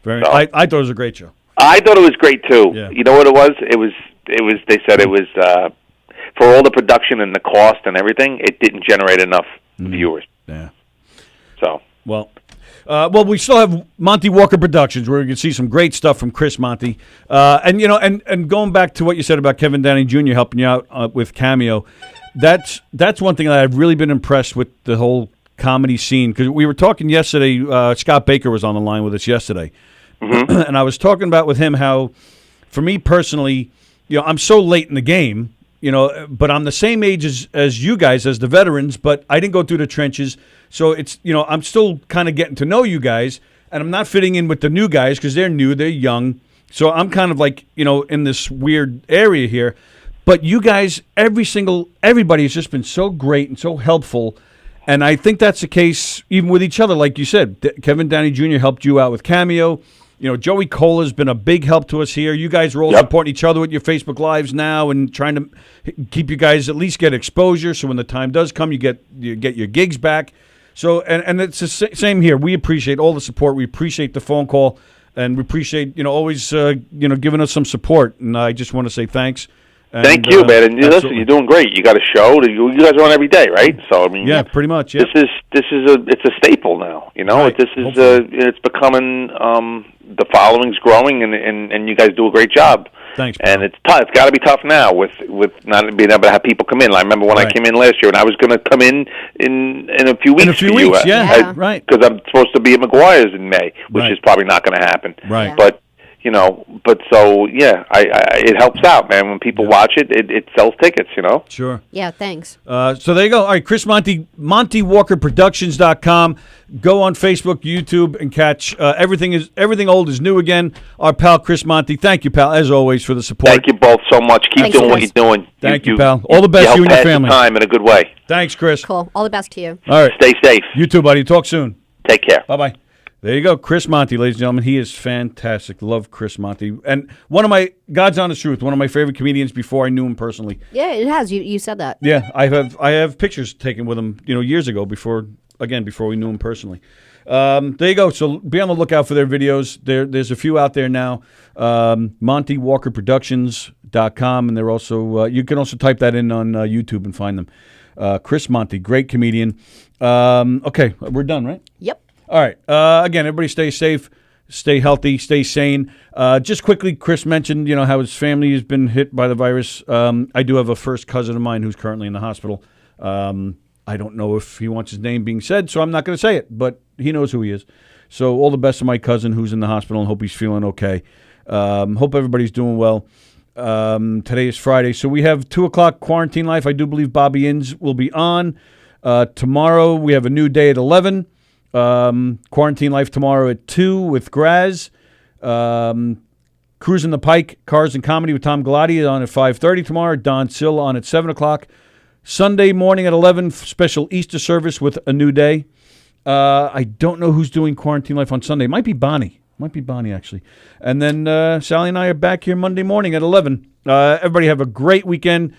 I thought it was a great show. I thought it was great too. Yeah. You know what it was? It was. They said it was for all the production and the cost and everything. It didn't generate enough viewers. Yeah. So. Well, we still have Monty Walker Productions, where you can see some great stuff from Chris Monty, and going back to what you said about Kevin Downey Jr. helping you out with Cameo. That's one thing that I've really been impressed with the whole comedy scene, because we were talking yesterday. Scott Baker was on the line with us yesterday, and I was talking about with him how, for me personally, I'm so late in the game, but I'm the same age as you guys, as the veterans, but I didn't go through the trenches, so it's I'm still kind of getting to know you guys, and I'm not fitting in with the new guys because they're new, they're young, so I'm kind of like in this weird area here. But you guys, everybody has just been so great and so helpful. And I think that's the case even with each other. Like you said, Kevin Downey Jr. helped you out with Cameo. Joey Cole has been a big help to us here. You guys are all supporting each other with your Facebook Lives now and trying to keep you guys at least get exposure. So when the time does come, you get your gigs back. So and it's the same here. We appreciate all the support. We appreciate the phone call, and we appreciate always giving us some support. And I just want to say thanks. And, thank you, man. And listen, you're doing great. You got a show. You guys are on every day, right? So I mean, yeah, pretty much. Yeah. It's a staple now. Right. It's becoming the following's growing, and you guys do a great job. Thanks, bro. And it's tough. It's got to be tough now with not being able to have people come in. I remember when I came in last year, and I was going to come in a few weeks. In a few weeks, right. Because I'm supposed to be at McGuire's in May, which is probably not going to happen. Right. Yeah. But it helps out, man. When people watch it, it sells tickets, Sure. Yeah, thanks. So there you go. All right, Chris Monty, MontyWalkerProductions.com. Go on Facebook, YouTube, and catch everything old is new again. Our pal Chris Monty. Thank you, pal, as always, for the support. Thank you both so much. Keep Thanks, doing what Chris. you're doing. Thank you, pal. All the best, you and your family. The time in a good way. Thanks, Chris. Cool. All the best to you. All right. Stay safe. You too, buddy. Talk soon. Take care. Bye-bye. There you go, Chris Monty, ladies and gentlemen. He is fantastic. Love Chris Monty, and one of my God's honest truth, one of my favorite comedians before I knew him personally. Yeah, it has. You said that. Yeah, I have pictures taken with him, years ago before we knew him personally. There you go. So be on the lookout for their videos. There's a few out there now. MontyWalkerProductions.com, and they're also you can also type that in on YouTube and find them. Chris Monty, great comedian. Okay, we're done, right? Yep. All right. Again, everybody stay safe, stay healthy, stay sane. Just quickly, Chris mentioned, how his family has been hit by the virus. I do have a first cousin of mine who's currently in the hospital. I don't know if he wants his name being said, so I'm not going to say it, but he knows who he is. So all the best to my cousin who's in the hospital, and hope he's feeling okay. Hope everybody's doing well. Today is Friday, so we have 2 o'clock Quarantine Life. I do believe Bobby Inns will be on. Tomorrow we have a new day at 11. Quarantine Life tomorrow at 2 with Graz. Cruising the Pike, Cars and Comedy with Tom Galati on at 5:30 tomorrow. Don Sill on at 7 o'clock. Sunday morning at 11, special Easter service with A New Day. I don't know who's doing Quarantine Life on Sunday. It might be Bonnie. Actually. And then Sallie and I are back here Monday morning at 11. Everybody have a great weekend.